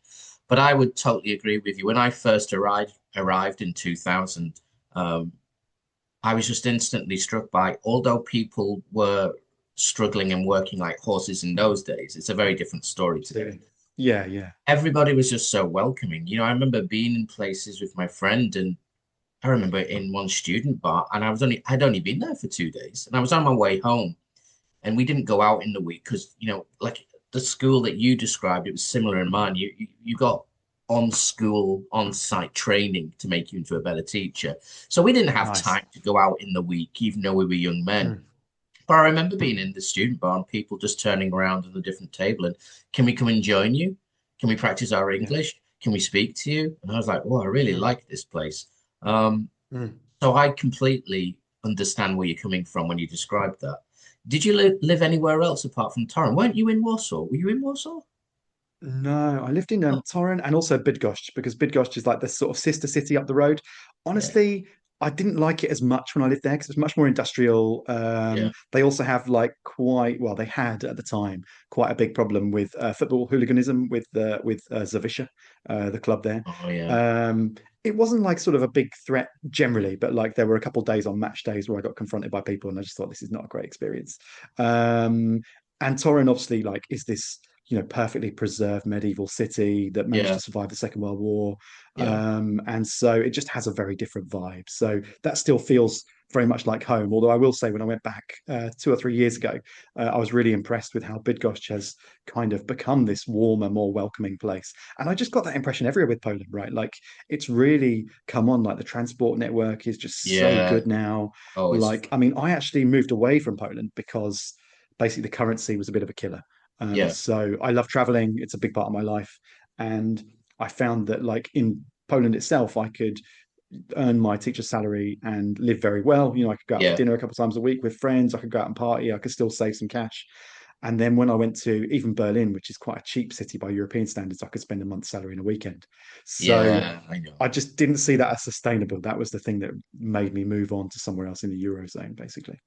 But I would totally agree with you. When I first arrived in 2000, um, I was just instantly struck by, although people were struggling and working like horses in those days, it's a very different story today. Absolutely. Yeah, yeah. Everybody was just so welcoming. I remember being in places with my friend, and I remember in one student bar, and I'd only been there for 2 days, and I was on my way home, and we didn't go out in the week because, like the school that you described, it was similar in mine. You got on school on site training to make you into a better teacher. So we didn't have Nice. time to go out in the week, even though we were young men. Mm. But I remember being in the student bar and people just turning around at a different table and, can we come and join you? Can we practice our Yeah. English? Can we speak to you? And I was like, oh, I really Mm. like this place. Um, Mm. so I completely understand where you're coming from when you described that. Did you live anywhere else apart from Torrance? Weren't you in Warsaw? Were you in Warsaw? No, I lived in Oh, Torrent and also Bydgoszcz because Bydgoszcz is like the sort of sister city up the road. yeah, Honestly, I didn't like it as much when I lived there because it's much more industrial. yeah. They also have like quite well, they had at the time quite a big problem with football hooliganism with Zawisza, the club there. Oh, yeah, Um, it wasn't like sort of a big threat generally, but like there were a couple of days on match days where I got confronted by people, and I just thought this is not a great experience. Um, and Torrent obviously like is this perfectly preserved medieval city that managed yeah, to survive the Second World War. yeah, And so it just has a very different vibe. So that still feels very much like home. Although I will say, when I went back 2 or 3 years ago, I was really impressed with how Bydgoszcz has kind of become this warmer, more welcoming place. And I just got that impression everywhere with Poland, right? Like it's really come on. Like the transport network is just so yeah. good now. Oh, it's Like, I mean, I actually moved away from Poland because basically the currency was a bit of a killer. yeah, So I love traveling. It's a big part of my life. And I found that like in Poland itself, I could earn my teacher's salary and live very well. You know, I could go out for Yeah. dinner a couple of times a week with friends. I could go out and party. I could still save some cash. And then when I went to even Berlin, which is quite a cheap city by European standards, I could spend a month's salary in a weekend. So Yeah, I know. I just didn't see that as sustainable. That was the thing that made me move on to somewhere else in the Eurozone, basically.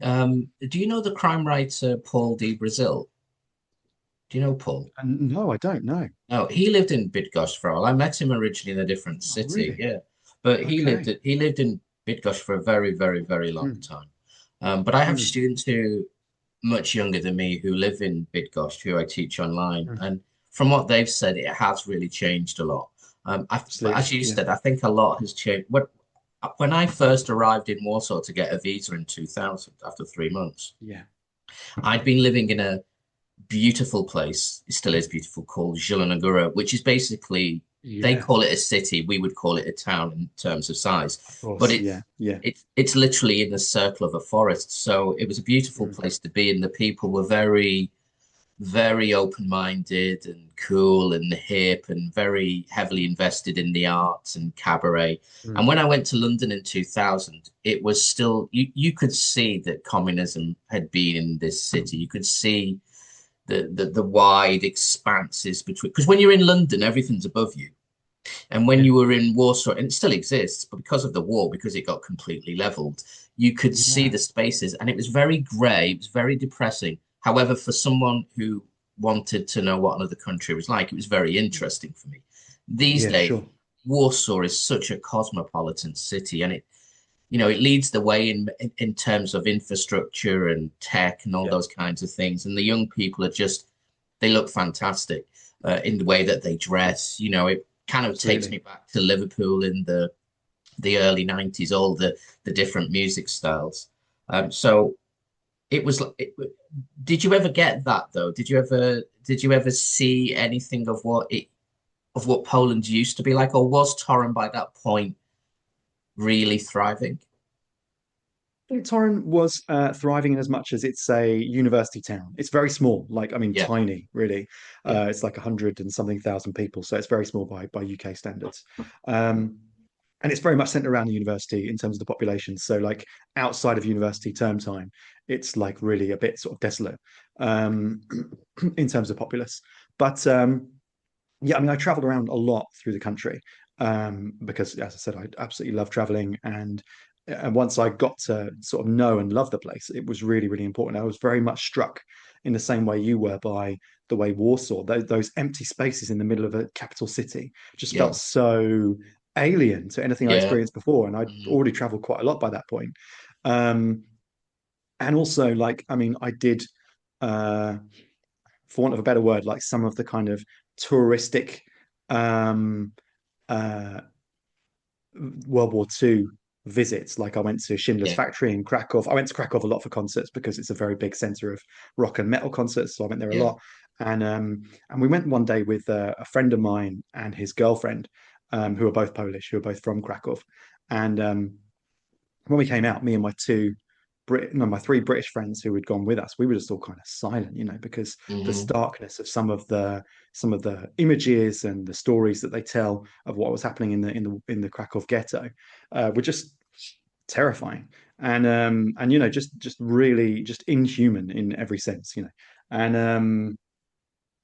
Do you know the crime writer Paul D. Brazil? Do you know Paul? And no, I don't know. No, he lived in Bydgoszcz for a while. I met him originally in a different Oh, city. really? Yeah, but Okay. he lived in Bydgoszcz for a very, very, very long Mm, time. But I have mm, students who much younger than me who live in Bydgoszcz who I teach online, mm. and from what they've said, it has really changed a lot. But as Absolutely. you Yeah. said, I think a lot has changed. When I first arrived in Warsaw to get a visa in 2000, after 3 months, Yeah. I'd been living in a beautiful place. It still is beautiful, called Zielona, which is basically they Yeah. call it a city. We would call it a town in terms of size, Of but course. Yeah. Yeah. it's literally in the circle of a forest. So it was a beautiful Mm, place to be, and the people were very open-minded and cool and hip and very heavily invested in the arts and cabaret. And mm. when I went to London in 2000, it was still you could see that communism had been in this city. You could see the wide expanses between, because when you're in London, everything's above you. And when Yeah. you were in Warsaw, and it still exists, but because of the war, because it got completely leveled, you could see Yeah. the spaces, and it was very grey, it was very depressing. However, for someone who wanted to know what another country was like, it was very interesting for me. These Yeah. days, Sure. Warsaw is such a cosmopolitan city, and it leads the way in terms of infrastructure and tech and all Yeah. those kinds of things. And the young people are just they look fantastic in the way that they dress. It kind of takes me Absolutely. back to Liverpool in the early 90s, all the different music styles. So it was. Did you ever get that though? Did you ever see anything of what Poland used to be like, or was Torun by that point really thriving? I think Torrent was thriving in as much as it's a university town. It's very small, like I mean, Yeah, tiny, really. yeah, It's like 100 and something thousand people, so it's very small by UK standards. Um, and it's very much centered around the university in terms of the population. So, like outside of university term time, it's like really a bit sort of desolate um, in terms of populace. But yeah, I mean, I traveled around a lot through the country because, as I said, I absolutely love traveling. And once I got to sort of know and love the place, it was really, really important. I was very much struck in the same way you were by the way Warsaw, those empty spaces in the middle of a capital city, just yeah, felt so alien to anything I yeah. experienced before. And I'd Mhm. already traveled quite a lot by that point. Um, and also, like, I mean, I did. Uh, for want of a better word, like some of the kind of touristic um, uh, World War II visits. Like I went to Schindler's Yeah, Factory in Krakow. I went to Krakow a lot for concerts because it's a very big center of rock and metal concerts. So I went there a yeah. lot. And we went one day with a friend of mine and his girlfriend, who are both Polish, who are both from Krakow. And when we came out, me and my my three British friends who had gone with us, we were just all kind of silent, because the Hmm. starkness of some of the images and the stories that they tell of what was happening in the Krakow ghetto were just terrifying and just really just inhuman in every sense, and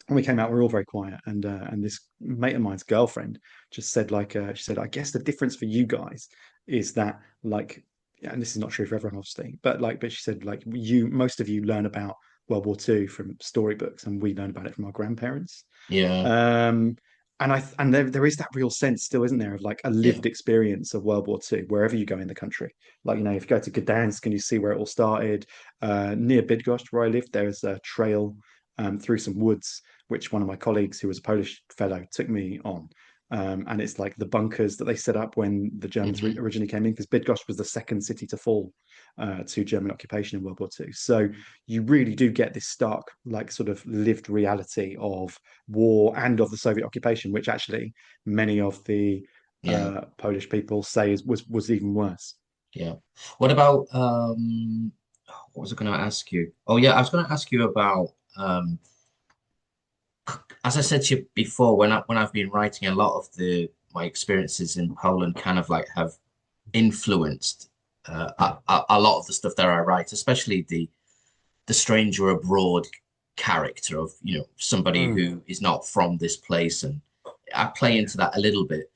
when we came out, we were all very quiet, and this mate of mine's girlfriend just said, like, she said, I guess the difference for you guys is that, like, yeah, and this is not true for everyone, obviously, but she said, like, most of you learn about World War II from storybooks, and we learn about it from our grandparents. Yeah, Um, and there is that real sense still, isn't there, of like a yeah, lived experience of World War II wherever you go in the country. Like, if you go to Gdansk and you see where it all started, near Bydgoszcz, where I lived, there's a trail through some woods, which one of my colleagues, who was a Polish fellow, took me on. And it's like the bunkers that they set up when the Germans hmm, originally came in, because Bydgoszcz was the second city to fall to German occupation in World War II. So you really do get this stark, like, sort of lived reality of war and of the Soviet occupation, which actually many of the yeah, Polish people say was even worse. yeah. What about what was I going to ask you? Oh, yeah, I was going to ask you about as I said to you before, when I've been writing, a lot of the my experiences in Poland kind of like have influenced a lot of the stuff that I write, especially the stranger abroad character of, somebody Mm, who is not from this place, and I play yeah, into that a little bit.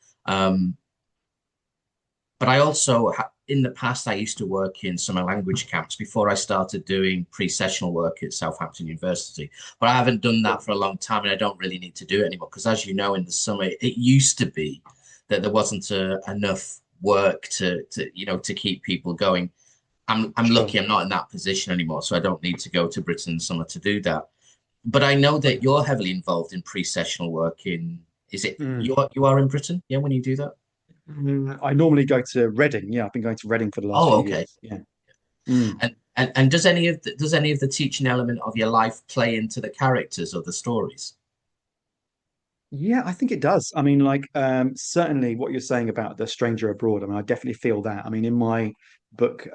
But I also, in the past, I used to work in summer language camps before I started doing pre-sessional work at Southampton University. But I haven't done that cool. for a long time, and I don't really need to do it anymore because, as you know, in the summer, it used to be that there wasn't enough work to keep people going. I'm Sure. lucky I'm not in that position anymore, so I don't need to go to Britain in summer to do that. But I know that Brilliant. you're heavily involved in pre-sessional work in, is it Mm. you are in Britain? Yeah, when you do that? I normally go to Reading. Yeah, I've been going to Reading for the last Oh, few okay. years. Yeah. Mm. And does any of the teaching element of your life play into the characters or the stories? Yeah, I think it does. I mean, like, certainly what you're saying about the stranger abroad. I mean, I definitely feel that. I mean, in my book,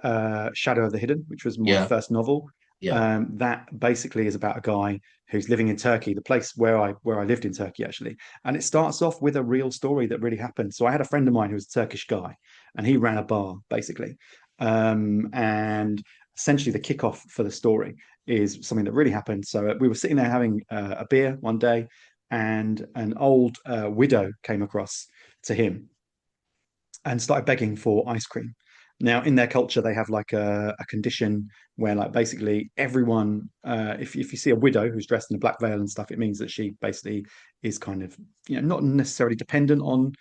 Shadow of the Hidden, which was my Yeah, first novel, yeah, that basically is about a guy who's living in Turkey, the place where I lived in Turkey actually. And it starts off with a real story that really happened. So I had a friend of mine who was a Turkish guy, and he ran a bar basically. And essentially, the kickoff for the story is something that really happened. So we were sitting there having a beer one day, and an old widow came across to him and started begging for ice cream. Now, in their culture, they have like a condition where, like, basically everyone, if you see a widow who's dressed in a black veil and stuff, it means that she basically is kind of, not necessarily dependent on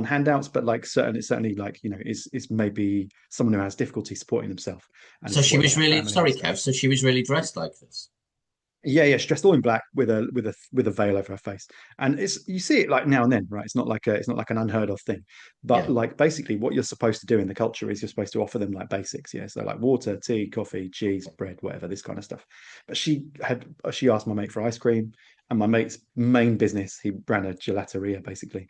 handouts, but like certainly like, is maybe someone who has difficulty supporting themselves and so she supporting was like a really, family and sorry, stuff. Kev, so she was really dressed like this? Yeah, yeah, she's dressed all in black with a veil over her face, and it's you see it like now and then, right? It's not like an unheard of thing, but Yeah, like basically what you're supposed to do in the culture is you're supposed to offer them like basics, yeah. So like water, tea, coffee, cheese, bread, whatever, this kind of stuff. But she asked my mate for ice cream, and my mate's main business, he ran a gelateria basically,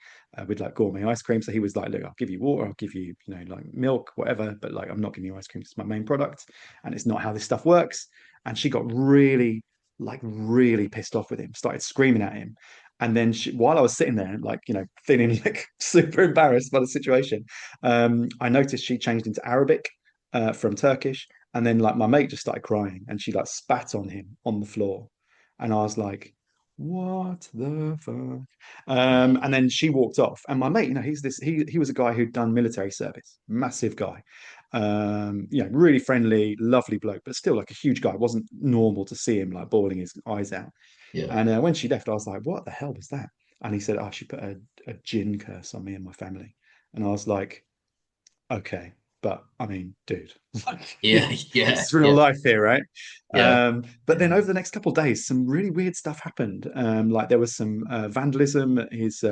with like gourmet ice cream. So he was like, look, I'll give you water, I'll give you like milk, whatever, but like I'm not giving you ice cream. It's my main product, and it's not how this stuff works. And she got really pissed off with him, started screaming at him. And then while I was sitting there, like, feeling like super embarrassed by the situation, I noticed she changed into Arabic from Turkish. And then, like, my mate just started crying and she, like, spat on him on the floor. And I was like, what the fuck? And then she walked off. And my mate, he was a guy who'd done military service, massive guy, really friendly, lovely bloke, but still like a huge guy. It wasn't normal to see him like bawling his eyes out. yeah, And when she left, I was like, "What the hell was that?" And he said, "Oh, she put a gin curse on me and my family." And I was like, "Okay, but I mean, dude, like, yeah, yeah, it's real yeah, life here, right?" yeah, But then over the next couple of days, some really weird stuff happened. Like there was some vandalism at his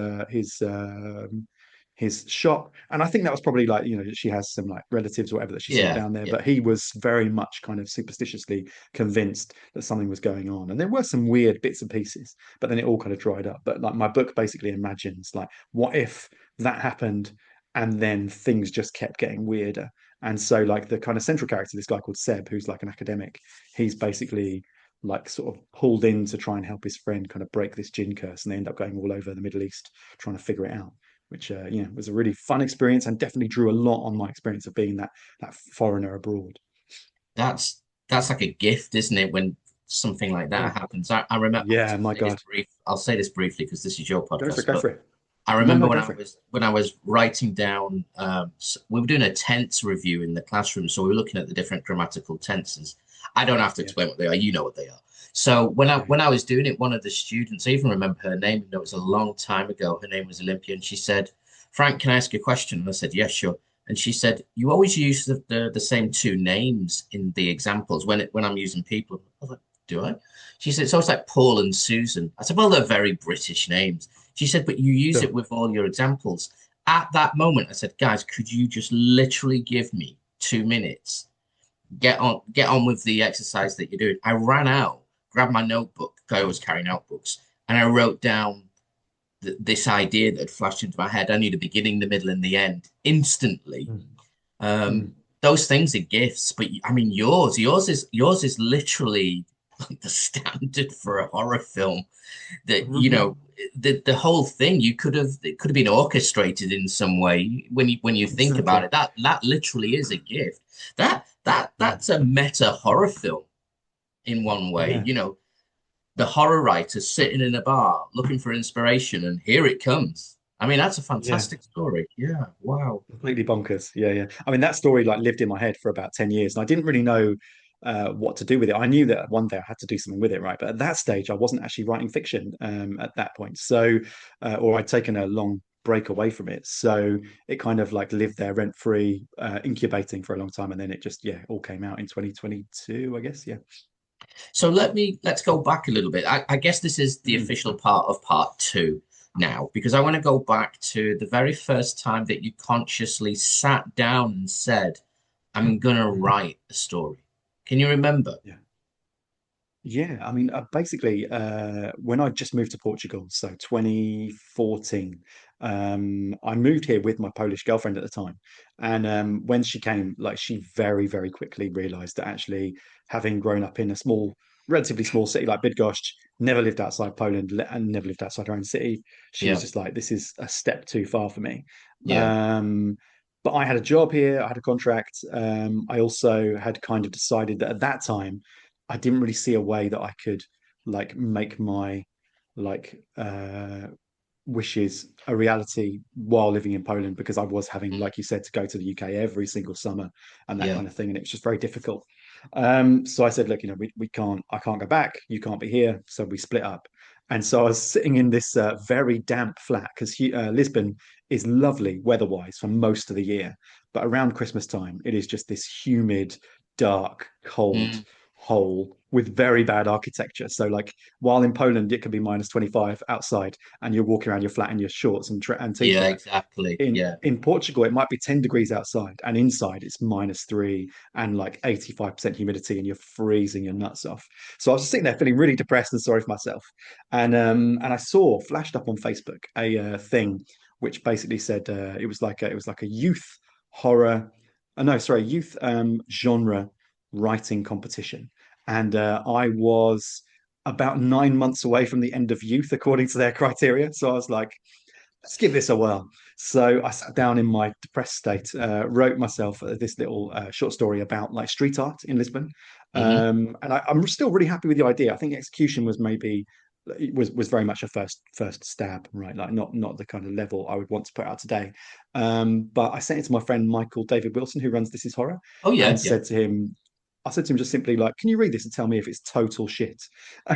shop, and I think that was probably like, she has some like relatives or whatever that she sent yeah, down there, yeah. but he was very much kind of superstitiously convinced that something was going on, and there were some weird bits and pieces, but then it all kind of dried up. But like my book basically imagines like, what if that happened and then things just kept getting weirder. And so like the kind of central character, this guy called Seb, who's like an academic, he's basically like sort of pulled in to try and help his friend kind of break this gin curse, and they end up going all over the Middle East trying to figure it out, which was a really fun experience and definitely drew a lot on my experience of being that foreigner abroad. That's like a gift, isn't it? When something like Yeah, that happens. I remember, yeah, my God, I'll say this briefly because this is your go for podcast, it, go but for it. I No, remember no, go for it. when I was writing down, we were doing a tense review in the classroom, so we were looking at the different grammatical tenses. I don't have to Yeah, explain what they are; you know what they are. So yeah, when I was doing it, one of the students, I even remember her name. It was a long time ago. Her name was Olympia, and she said, "Frank, can I ask you a question?" And I said, "Yes, sure." And she said, "You always use the same two names in the examples when I'm using people." I was like, "Do I?" She said, "It's always like Paul and Susan." I said, "Well, they're very British names." She said, "But you use it sure. with all your examples." At that moment, I said, "Guys, could you just literally give me 2 minutes? Get on with the exercise that you're doing." I ran out, grabbed my notebook. I always carry notebooks, and I wrote down this idea that had flashed into my head. I knew the beginning, the middle, and the end instantly. Mm, Um, mm, those things are gifts, but I mean, yours is literally like the standard for a horror film. That mhm. the whole thing, it could have been orchestrated in some way. When you think about Exactly. it, that literally is a gift. Yeah. That's a meta horror film in one way. Yeah. You know, the horror writer sitting in a bar looking for inspiration, and here it comes. I mean, that's a Yeah. fantastic story. Yeah, wow. Completely bonkers. Yeah, yeah. I mean, that story like lived in my head for about 10 years, and I didn't really know what to do with it. I knew that one day I had to do something with it, right? But at that stage, I wasn't actually writing fiction at that point. So, or I'd taken a long break away from it. So it kind of like lived there rent free, incubating for a long time. And then it just, yeah, all came out in 2022, I guess. Yeah. So let's go back a little bit. I guess this is the Mm. official part of part two now, because I want to go back to the very first time that you consciously sat down and said, I'm gonna write a story. Can you remember? Yeah. Yeah, I mean, basically, when I just moved to Portugal, so 2014, I moved here with my Polish girlfriend at the time. And when she came, like, she very, very quickly realized that actually, having grown up in a small, relatively small city like Bydgoszcz, never lived outside Poland and never lived outside her own city, she was Yeah, just like, this is a step too far for me. yeah. Um, but I had a job here, I had a contract. I also had kind of decided that at that time, I didn't really see a way that I could like make my like wishes a reality while living in Poland because I was having, Mm, like you said, to go to the UK every single summer and that yeah. kind of thing, and it was just very difficult. So I said, look, we can't, I can't go back. You can't be here, so we split up. And so I was sitting in this very damp flat because Lisbon is lovely weather-wise for most of the year, but around Christmas time, it is just this humid, dark, cold Mm, hole with very bad architecture. So, like, while in Poland it can be minus 25 outside, and you're walking around your flat in your shorts and yeah, t-shirt. exactly. In Yeah. in Portugal, it might be 10 degrees outside, and inside it's -3 and like 85% humidity, and you're freezing your nuts off. So I was just sitting there feeling really depressed and sorry for myself. And I saw flashed up on Facebook a thing which basically said it was like a youth horror, no, sorry, youth genre writing competition. And I was about 9 months away from the end of youth according to their criteria. So I was like, let's give this a whirl. So I sat down in my depressed state, wrote myself this little short story about like street art in Lisbon, Hmm. and I'm still really happy with the idea. I think the execution was maybe was very much a first stab, right? Like not the kind of level I would want to put out today. But I sent it to my friend Michael David Wilson, who runs This Is Horror, Oh and yeah, yeah, said to him, I said to him just simply like, "Can you read this and tell me if it's total shit?"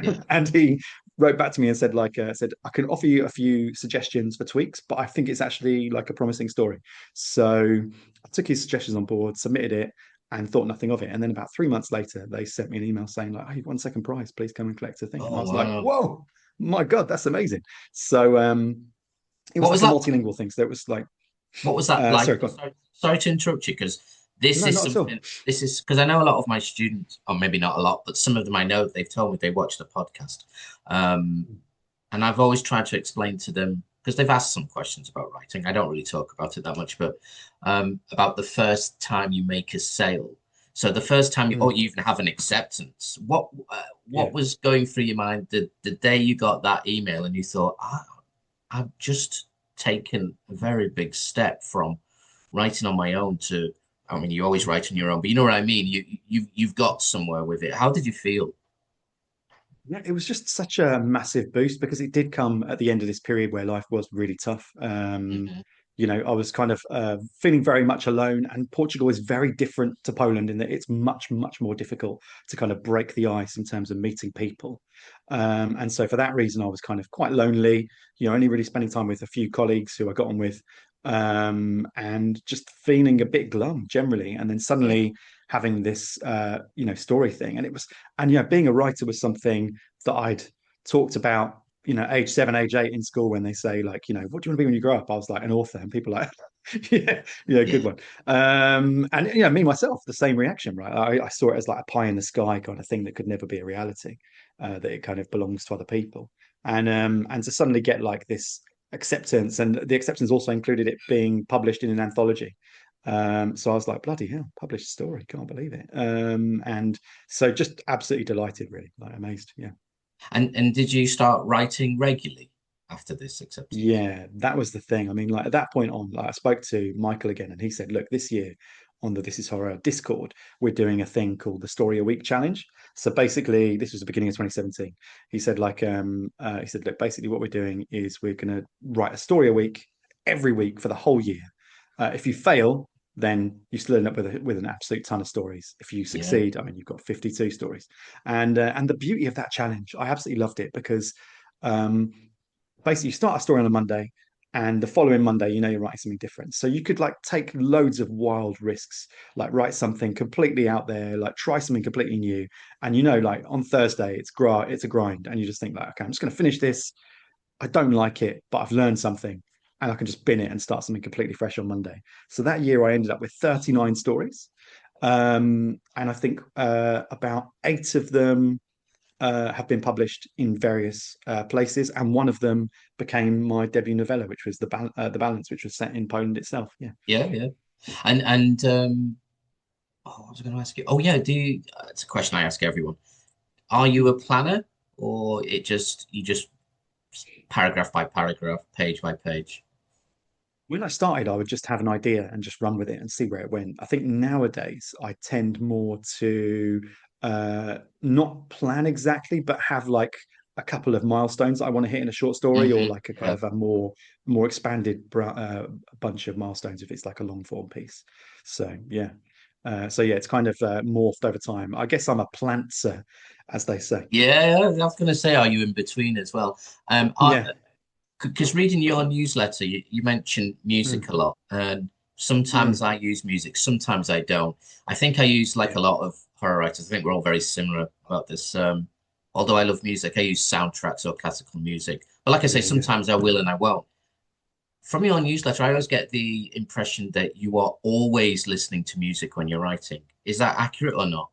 yeah. And he wrote back to me and said said I can offer you a few suggestions for tweaks, but I think it's actually like a promising story. So I took his suggestions on board, submitted it, and thought nothing of it. And then about 3 months later, they sent me an email saying like, "Oh, you've won second prize. Please come and collect a thing." And I Oh was like, wow. "Whoa, my god, that's amazing!" So it was What was like a that? multilingual thing. So it was like, What was that like? sorry, go on. Sorry to interrupt you, because this No, is not at all. something. This is because I know a lot of my students, or maybe not a lot, but some of them I know they've told me they watch the podcast, um, and I've always tried to explain to them because they've asked some questions about writing. I don't really talk about it that much, but about the first time you make a sale. So the first time, or Mm, you even have an acceptance. yeah. What was going through your mind the day you got that email and you thought, I've just taken a very big step from writing on my own to, I mean, you always write on your own, but you know what I mean? You've got somewhere with it. How did you feel? Yeah, it was just such a massive boost because it did come at the end of this period where life was really tough. Hmm. I was kind of feeling very much alone, and Portugal is very different to Poland in that it's much, much more difficult to kind of break the ice in terms of meeting people. And so for that reason, I was kind of quite lonely, only really spending time with a few colleagues who I got on with, and just feeling a bit glum generally. And then Yeah. suddenly having this, story thing. And it was, and being a writer was something that I'd talked about, age 7, age 8 in school when they say like, what do you want to be when you grow up? I was like an author, and people are like, yeah, yeah, good Yeah. one. And me myself, the same reaction, right? I saw it as like a pie in the sky kind of thing that could never be a reality, that it kind of belongs to other people, and to suddenly get like this acceptance, and the acceptance also included it being published in an anthology. So I was like, bloody hell, published story, can't believe it. And so just absolutely delighted, really, like amazed, yeah. And did you start writing regularly? after this, except you. Yeah, that was the thing. I mean, like at that point on, like I spoke to Michael again, and he said, "Look, this year on the This Is Horror Discord, we're doing a thing called the Story a Week Challenge." So basically, this was the beginning of 2017. He said, "Look, basically, what we're doing is we're going to write a story a week every week for the whole year. If you fail, then you still end up with an absolute ton of stories. If you Yeah, succeed, I mean, you've got 52 stories." And the beauty of that challenge, I absolutely loved it because. Um, Basically you start a story on a Monday and the following Monday, you're writing something different. So you could like take loads of wild risks, like write something completely out there, like try something completely new. And like on Thursday, it's a grind. And you just think like, okay, I'm just going to finish this. I don't like it, but I've learned something and I can just bin it and start something completely fresh on Monday. So that year I ended up with 39 stories. And I think about eight of them have been published in various places, and one of them became my debut novella, which was the Balance, which was set in Poland itself. Yeah, yeah, yeah. And oh, what was I going to ask you? Oh, yeah. Do you? It's a question I ask everyone. Are you a planner, or it just you just paragraph by paragraph, page by page? when I started, I would just have an idea and just run with it and see where it went. I think nowadays I tend more to not plan exactly, but have like a couple of milestones I want to hit in a short story, or like a kind Yeah. of a more expanded bunch of milestones if it's like a long form piece. So yeah, so it's kind of morphed over time. I guess I'm a plantser, as they say. Yeah, I was going to say, are you in between as well? Yeah. Because reading your newsletter, you mentioned music Mm. a lot, and Mm. sometimes I use music, sometimes I don't. I think I use like Yeah. a lot of horror writers. I think we're all very similar about this. Although I love music, I use soundtracks or classical music. But like I say, Yeah. Yeah. sometimes I will and I won't. From your newsletter, I always get the impression that you are always listening to music when you're writing. Is that accurate or not?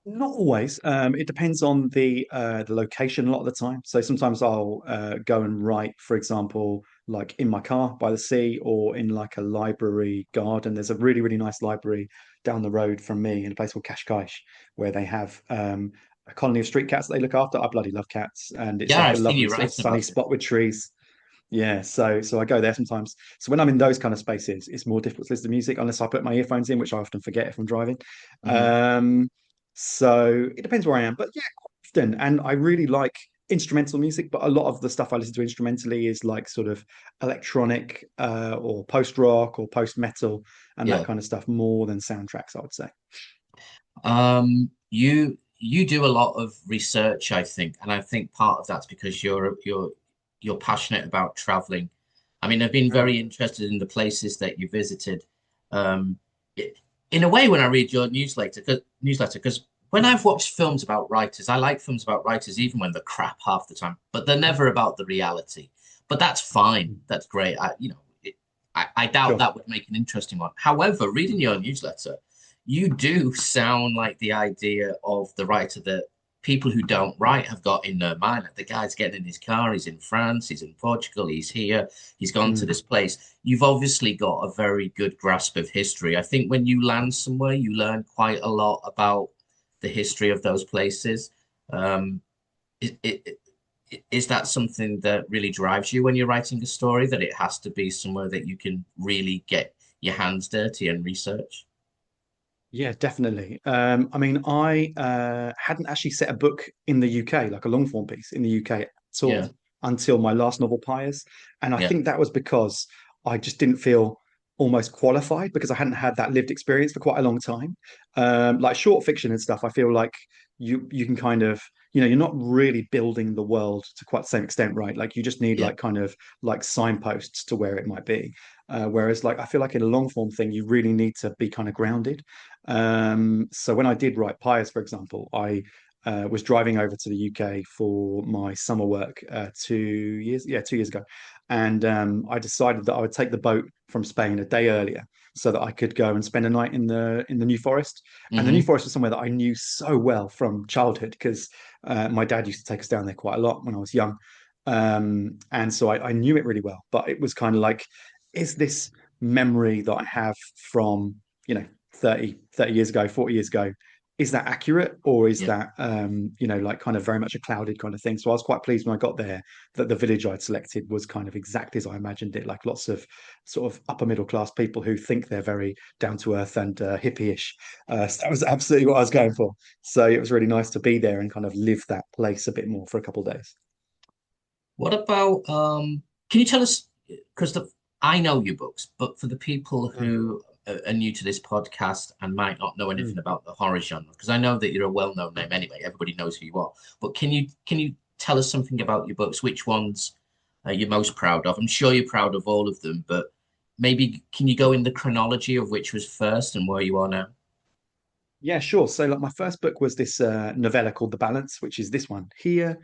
Not always. It depends on the location a lot of the time. So sometimes I'll go and write, for example, like in my car by the sea or in like a library garden. There's a really, really nice library down the road from me in a place called Cascais, where they have a colony of street cats that they look after. I bloody love cats, and it's Yeah, like a I've seen lovely you sort of writing sunny about it. spot with trees. Yeah, so I go there sometimes. So when I'm in those kind of spaces, it's more difficult to listen to music unless I put my earphones in, which I often forget if I'm driving. Hmm. Um, so it depends where I am, but yeah, quite often. And I really like instrumental music, but a lot of the stuff I listen to instrumentally is like sort of electronic or post rock or post metal and that Yeah. kind of stuff more than soundtracks, I would say. You do a lot of research, I think, and I think part of that's because you're passionate about traveling. I mean, I've been Mm. very interested in the places that you visited. Um, it, in a way, when I read your newsletter, because when I've watched films about writers, I like films about writers, even when they're crap half the time, but they're never about the reality. But that's fine. That's great. I doubt Sure. that would make an interesting one. However, reading your newsletter you do sound like the idea of the writer that people who don't write have got in their mind. Like the guy's getting in his car, he's in France, he's in Portugal, he's here, he's gone to Mm. this place. You've obviously got a very good grasp of history. I think when you land somewhere, you learn quite a lot about the history of those places. Um, is that something that really drives you when you're writing a story, that it has to be somewhere that you can really get your hands dirty and research? Yeah, definitely. I mean, I hadn't actually set a book in the UK, like a long form piece in the UK at Yeah, all, until my last novel, Pyres. And I yeah, think that was because I just didn't feel almost qualified because I hadn't had that lived experience for quite a long time. Like short fiction and stuff, I feel like you can kind of, you're not really building the world to quite the same extent, right? Like you just need yeah. like kind of like signposts to where it might be. Whereas like I feel like in a long form thing, you really need to be kind of grounded. So when I did write Pyres, for example, I was driving over to the UK for my summer work 2 years, yeah, 2 years ago, and I decided that I would take the boat from Spain a day earlier so that I could go and spend a night in the New Forest. And the New Hmm. Forest was somewhere that I knew so well from childhood because my dad used to take us down there quite a lot when I was young, and so I knew it really well. But it was kind of like, is this memory that I have from you know 30 years ago, 40 years ago. is that accurate, or is Yeah. that like kind of very much a clouded kind of thing? So I was quite pleased when I got there that the village I'd selected was kind of exactly as I imagined it, like lots of sort of upper middle class people who think they're very down to earth and hippie-ish. So that was absolutely what I was going for. So it was really nice to be there and kind of live that place a bit more for a couple of days. What about can you tell us, because I know your books, but for the people Mm, who are new to this podcast and might not know mm. anything about the horror genre, because I know that you're a well-known name anyway, everybody knows who you are. But can you tell us something about your books? Which ones are you most proud of? I'm sure you're proud of all of them, but maybe can you go in the chronology of which was first and where you are now? Yeah, sure. So, like, my first book was this novella called The Balance, which is this one here.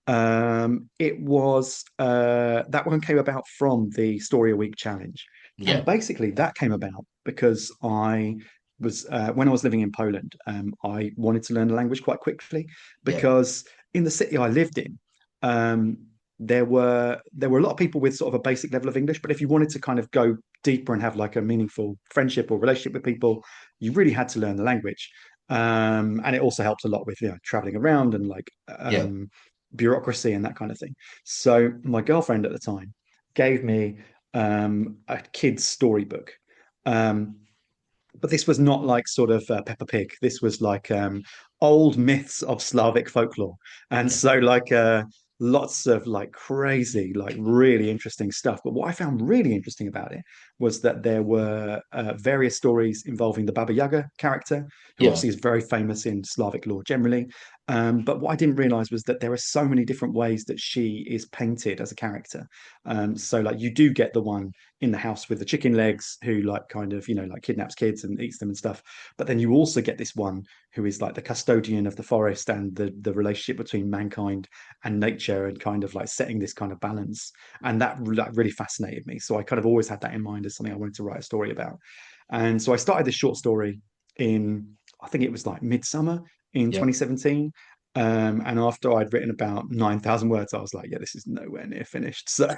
It was that one came about from the Story a Week challenge, and Yeah, basically that came about because I was when I was living in Poland, I wanted to learn the language quite quickly yeah, because in the city I lived in, um, there were a lot of people with sort of a basic level of English, but if you wanted to kind of go deeper and have like a meaningful friendship or relationship with people, you really had to learn the language. And it also helped a lot with traveling around and like yeah, bureaucracy and that kind of thing. So my girlfriend at the time gave me a kid's storybook. Um, but this was not like sort of Peppa Pig. This was like old myths of Slavic folklore, and yeah, so like lots of like crazy, like really interesting stuff. But what I found really interesting about it was that there were various stories involving the Baba Yaga character, who yeah, obviously is very famous in Slavic lore generally. But what I didn't realize was that there are so many different ways that she is painted as a character. So like you do get the one in the house with the chicken legs who like kind of like kidnaps kids and eats them and stuff, but then you also get this one who is like the custodian of the forest and the relationship between mankind and nature and kind of like setting this kind of balance, and that like really fascinated me. So I kind of always had that in mind as something I wanted to write a story about. And so I started this short story in, I think it was like midsummer in yeah, 2017. And after I'd written about 9,000 words, I was like, yeah, this is nowhere near finished. So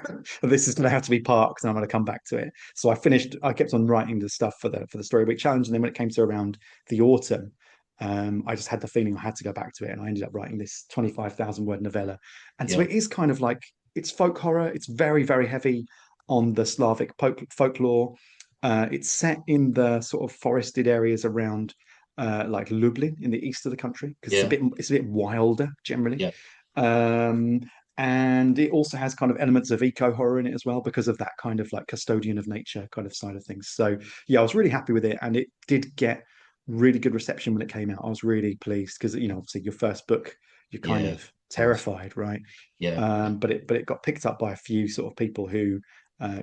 this is going to have to be parked and I'm going to come back to it. So I kept on writing the stuff for the Story Week Challenge. And then when it came to around the autumn, I just had the feeling I had to go back to it. And I ended up writing this 25,000 word novella. And so yeah, it is kind of like, it's folk horror. It's very, very heavy on the Slavic folklore. It's set in the sort of forested areas around like Lublin in the east of the country because yeah, it's a bit wilder generally. yeah. Um, and it also has kind of elements of eco horror in it as well because of that kind of like custodian of nature kind of side of things. So yeah, I was really happy with it, and it did get really good reception when it came out. I was really pleased because obviously your first book, you're kind Yeah, of of course. terrified, right? Yeah. But it got picked up by a few sort of people who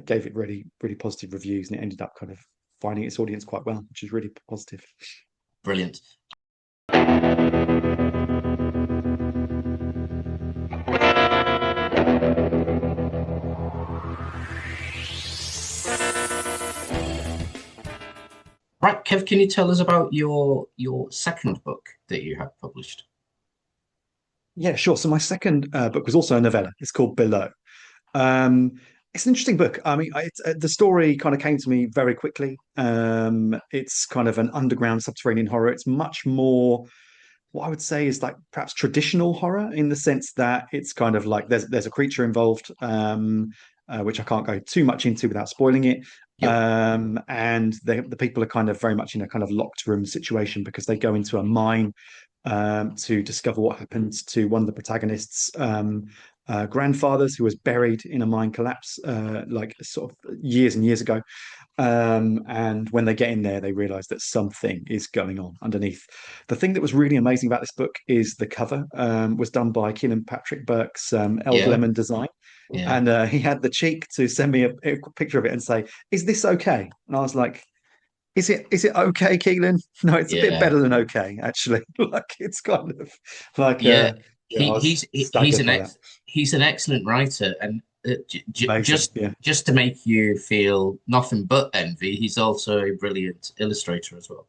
gave it really really positive reviews, and it ended up kind of finding its audience quite well, which is really positive. Brilliant. Right, Kev, can you tell us about your second book that you have published? Yeah, sure. So my second book was also a novella. It's called Below. Um, it's an interesting book. I mean, the story kind of came to me very quickly. It's kind of an underground subterranean horror. It's much more what I would say is like perhaps traditional horror in the sense that it's kind of like there's a creature involved, which I can't go too much into without spoiling it. Yep. And the people are kind of very much in a kind of locked room situation because they go into a mine to discover what happens to one of the protagonists' grandfathers who was buried in a mine collapse like sort of years and years ago. And when they get in there, they realize that something is going on underneath. The thing that was really amazing about this book is the cover was done by Keelan Patrick Burke's Eld Yeah. Lemon design. Yeah. And he had the cheek to send me a picture of it and say, "Is this okay?" And I was like, "Is it okay, Keelan?" No, it's a bit Yeah. better than okay, actually. Like it's kind of like Yeah. yeah, I He was he's he, staggered by that. he's an excellent writer, and Amazing. just Yeah. to make you feel nothing but envy, he's also a brilliant illustrator as well.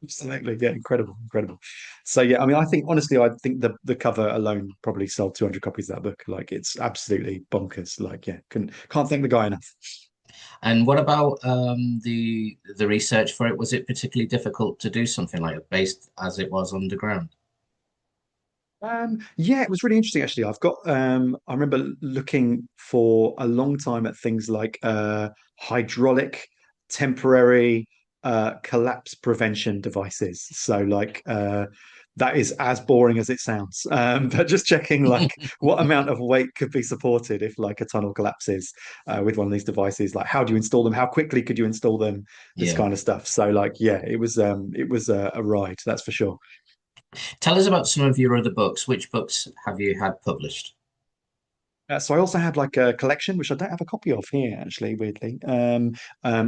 Absolutely, yeah, incredible, incredible. So yeah, I mean, I think the cover alone probably sold 200 copies of that book. Like, it's absolutely bonkers. Like, yeah, can't thank the guy enough. And what about the research for it? Was it particularly difficult to do something like it based as it was underground? Yeah, it was really interesting actually. I remember looking for a long time at things like hydraulic temporary collapse prevention devices. So like that is as boring as it sounds. But just checking like what amount of weight could be supported if like a tunnel collapses with one of these devices. Like how do you install them? How quickly could you install them? This Yeah. kind of stuff. So like yeah, it was a ride, that's for sure. Tell us about some of your other books. Which books have you had published? So I also had like a collection, which I don't have a copy of here, actually, weirdly,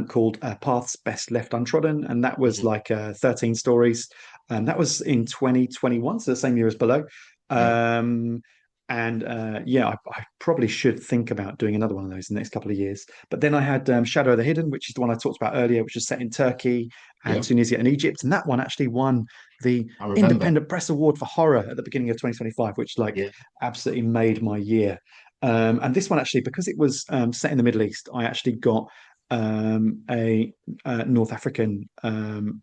called Paths Best Left Untrodden, and that was Mhm. like 13 stories. That was in 2021, so the same year as Below. Yeah. Um, and yeah, I probably should think about doing another one of those in the next couple of years. But then I had Shadow of the Hidden, which is the one I talked about earlier, which is set in Turkey and Yeah. Tunisia and Egypt, and that one actually won the I remember. Independent Press Award for Horror at the beginning of 2025, which like Yeah. absolutely made my year. And this one actually, because it was set in the Middle East, I actually got a North African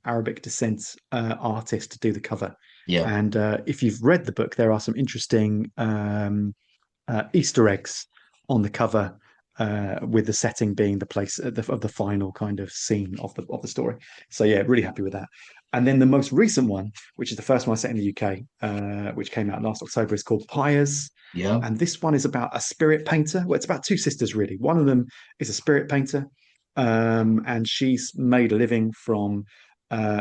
Arabic descent artist to do the cover. Yeah. And if you've read the book, there are some interesting Easter eggs on the cover, with the setting being the place of the final kind of scene of the story. So yeah, really happy with that. And then the most recent one, which is the first one I set in the UK, which came out last October, is called Pyres. Yeah. And this one is about a spirit painter. Well, it's about two sisters, really. One of them is a spirit painter, and she's made a living from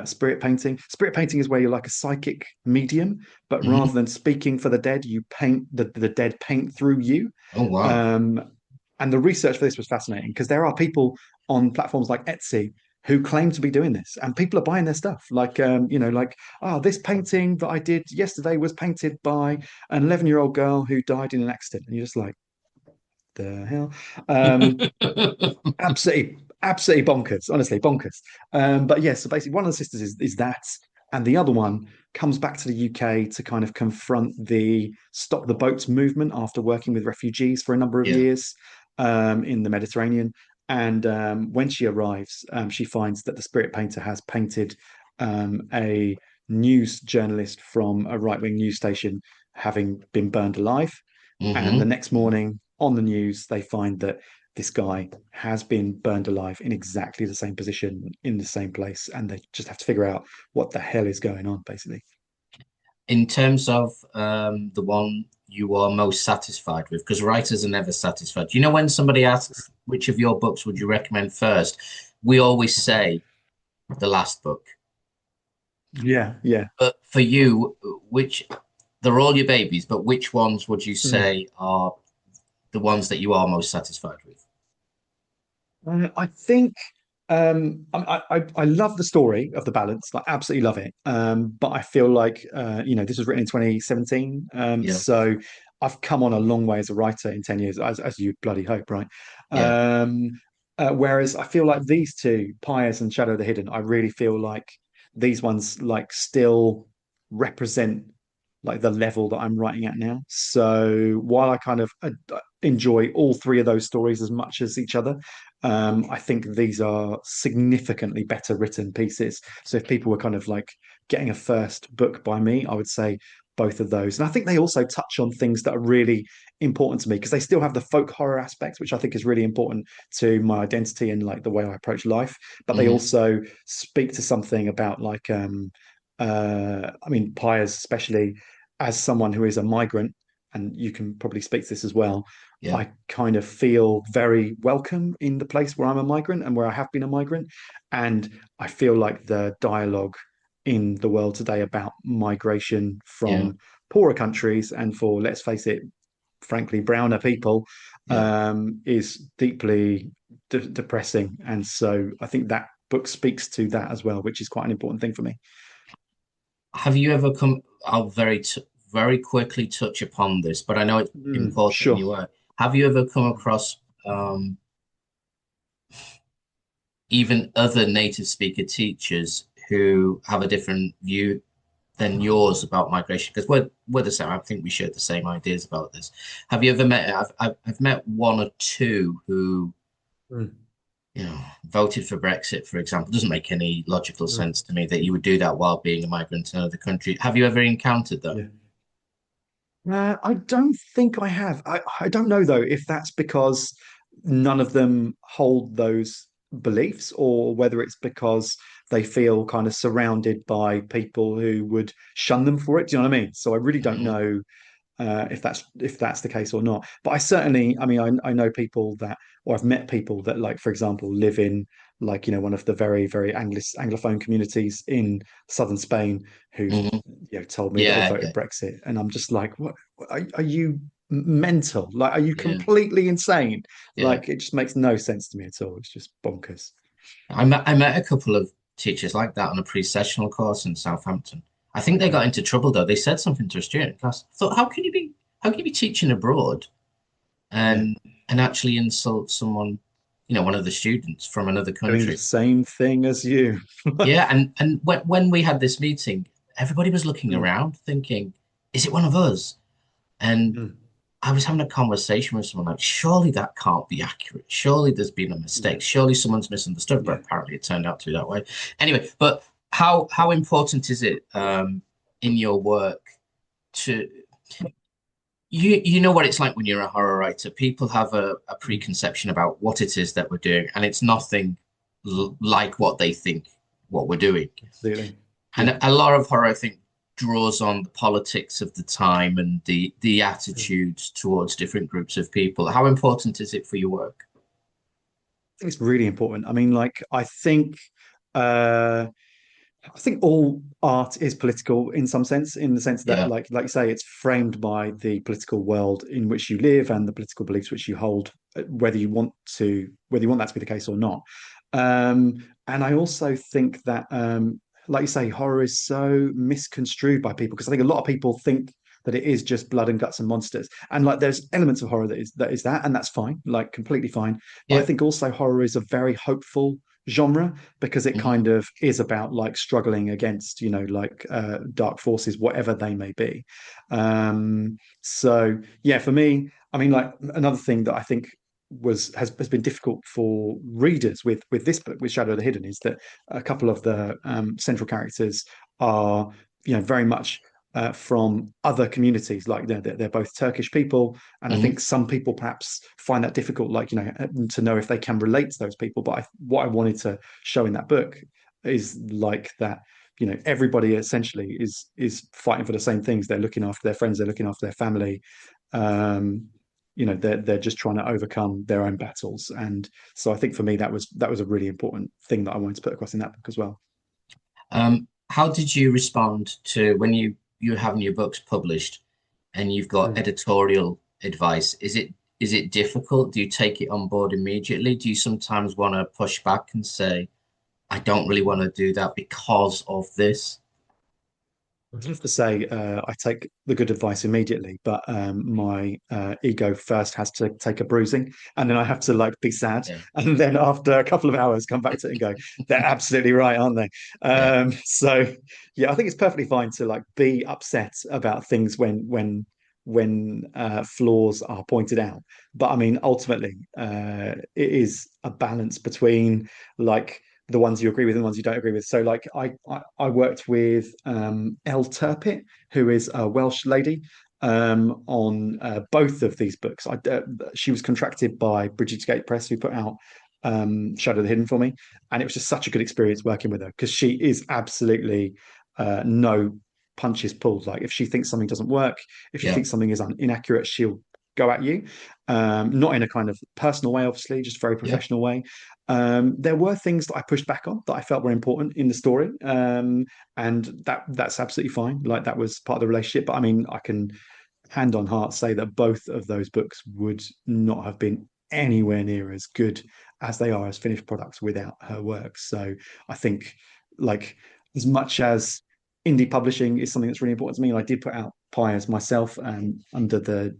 spirit painting. Spirit painting is where you're like a psychic medium, but rather Hmm. than speaking for the dead, you paint the dead paint through you. Oh, wow. Um, and the research for this was fascinating because there are people on platforms like Etsy who claim to be doing this, and people are buying their stuff. Like, like, oh, this painting that I did yesterday was painted by an 11-year-old girl who died in an accident, and you're just like, the hell. Absolutely bonkers, honestly, bonkers. But yes, so basically, one of the sisters is that, and the other one comes back to the UK to kind of confront the Stop the Boats movement after working with refugees for a number of Yeah. years in the Mediterranean. And when she arrives, she finds that the spirit painter has painted a news journalist from a right-wing news station having been burned alive. And the Hmm. next morning on the news, they find that this guy has been burned alive in exactly the same position in the same place. And they just have to figure out what the hell is going on, basically. In terms of the one you are most satisfied with, because writers are never satisfied. You know, when somebody asks which of your books would you recommend first, we always say the last book. Yeah, yeah. But for you, which they're all your babies, but which ones would you Mm. say are the ones that you are most satisfied with? I think I love the story of the balance. I absolutely love it. But I feel like this was written in 2017. Yeah, So I've come on a long way as a writer in 10 years, as you bloody hope, right? yeah, Um, whereas I feel like these two, Pyres and Shadow of the Hidden, I really feel like these ones like still represent like the level that I'm writing at now. So while I kind of enjoy all three of those stories as much as each other, I think these are significantly better written pieces. So if people were kind of like getting a first book by me, I would say both of those. And I think they also touch on things that are really important to me because they still have the folk horror aspect, which I think is really important to my identity and like the way I approach life. But they hmm, also speak to something about like I mean, Pyres especially as someone who is a migrant, and you can probably speak to this as well. yeah, I kind of feel very welcome in the place where I'm a migrant and where I have been a migrant. And I feel like the dialogue in the world today about migration yeah, from poorer countries and for, let's face it, frankly, browner people yeah. is deeply depressing. And so I think that book speaks to that as well, which is quite an important thing for me. Have you ever come? I'll very quickly touch upon this, but I know it's important in Sure. your work. Have you ever come across um, even other native speaker teachers who have a different view than yours about migration? Because we're the same. I think we share the same ideas about this. Have you ever met? I've met one or two who Mm. voted for Brexit, for example, doesn't make any logical Mm. sense to me that you would do that while being a migrant in another country. Have you ever encountered that? Yeah. I don't think I have. I don't know though if that's because none of them hold those beliefs or whether it's because they feel kind of surrounded by people who would shun them for it. Do you know what I mean? So I really don't Mhm. know if that's the case or not. But I certainly, I mean, I know people that, or I've met people that, like for example, live in like one of the very Anglophone communities in southern Spain who've Mhm. told me that they Yeah, voted yeah, Brexit, and I'm just like, what are you mental? Like, are you yeah, completely insane? yeah. Like, it just makes no sense to me at all. It's just bonkers. I met a couple of teachers like that on a pre-sessional course in Southampton. I think they got into trouble though. They said something to a student in class. I thought, how can you be teaching abroad Yeah, and actually insult someone, one of the students from another doing the country? same thing as you. Yeah, and when we had this meeting, everybody was looking Mm, around thinking, is it one of us? And mm, I was having a conversation with someone like, surely that can't be accurate. Surely there's been a yeah, mistake. Surely someone's misunderstood, but yeah. apparently it turned out to be that way. Anyway, but how important is it in your work to you know what it's like when you're a horror writer? People have a Mm, preconception about what it is that we're doing, and it's nothing like what they think what we're doing. absolutely. And Yeah. a lot of horror, I think, draws on the politics of the time and the Mm. attitudes towards different groups of people. How important is it for your work? Think it's really important. I mean, like, uh, I think all art is political in some sense, in the sense that, Yeah. like you say, it's framed by the political world in which you live and the political beliefs which you hold, whether you want that to be the case or not. And I also think that, like you say, horror is so misconstrued by people because I think a lot of people think that it is just blood and guts and monsters, and like there's elements of horror that is that, and that's fine, like completely fine. But I Yeah. think also horror is a very hopeful genre because it Hmm. kind of is about like struggling against like dark forces whatever they may be. So yeah, for me, I mean, like another thing that I think has been difficult for readers with this book, with Shadow of the Hidden, is that a couple of the central characters are very much from other communities, like they're both Turkish people, and I Hmm. think some people perhaps find that difficult, like to know if they can relate to those people. But what I wanted to show in that book is like that. Everybody essentially is fighting for the same things. They're looking after their friends. They're looking after their family. Um, they're just trying to overcome their own battles. And so I think for me that was a really important thing that I wanted to put across in that book as well. How did you respond to when you're having your books published and you've got Mm. editorial advice? Is it difficult? Do you take it on board immediately? Do you sometimes want to push back and say, I don't really want to do that because of this? I'd have to say I take the good advice immediately, but my ego first has to take a bruising, and then I have to like be sad, Yeah. and then after a couple of hours, come back to it and go, "They're absolutely right, aren't they?" Yeah. So yeah, I think it's perfectly fine to like be upset about things when flaws are pointed out. But I mean, ultimately, it is a balance between like the ones you agree with and the ones you don't agree with. So like I worked with Elle Turpin, who is a Welsh lady, on both of these books. She was contracted by Brigid's Gate Press, who put out Shadow of the Hidden for me, and it was just such a good experience working with her because she is absolutely no punches pulled. Like if she thinks something doesn't work, if she Yeah. thinks something is inaccurate, she'll go at you. Not in a kind of personal way, obviously, just very Yeah. professional way. There were things that I pushed back on that I felt were important in the story, and that's absolutely fine. Like that was part of the relationship. But I mean, I can hand on heart say that both of those books would not have been anywhere near as good as they are as finished products without her work. So I think, like, as much as indie publishing is something that's really important to me, and I did put out Pyres myself under the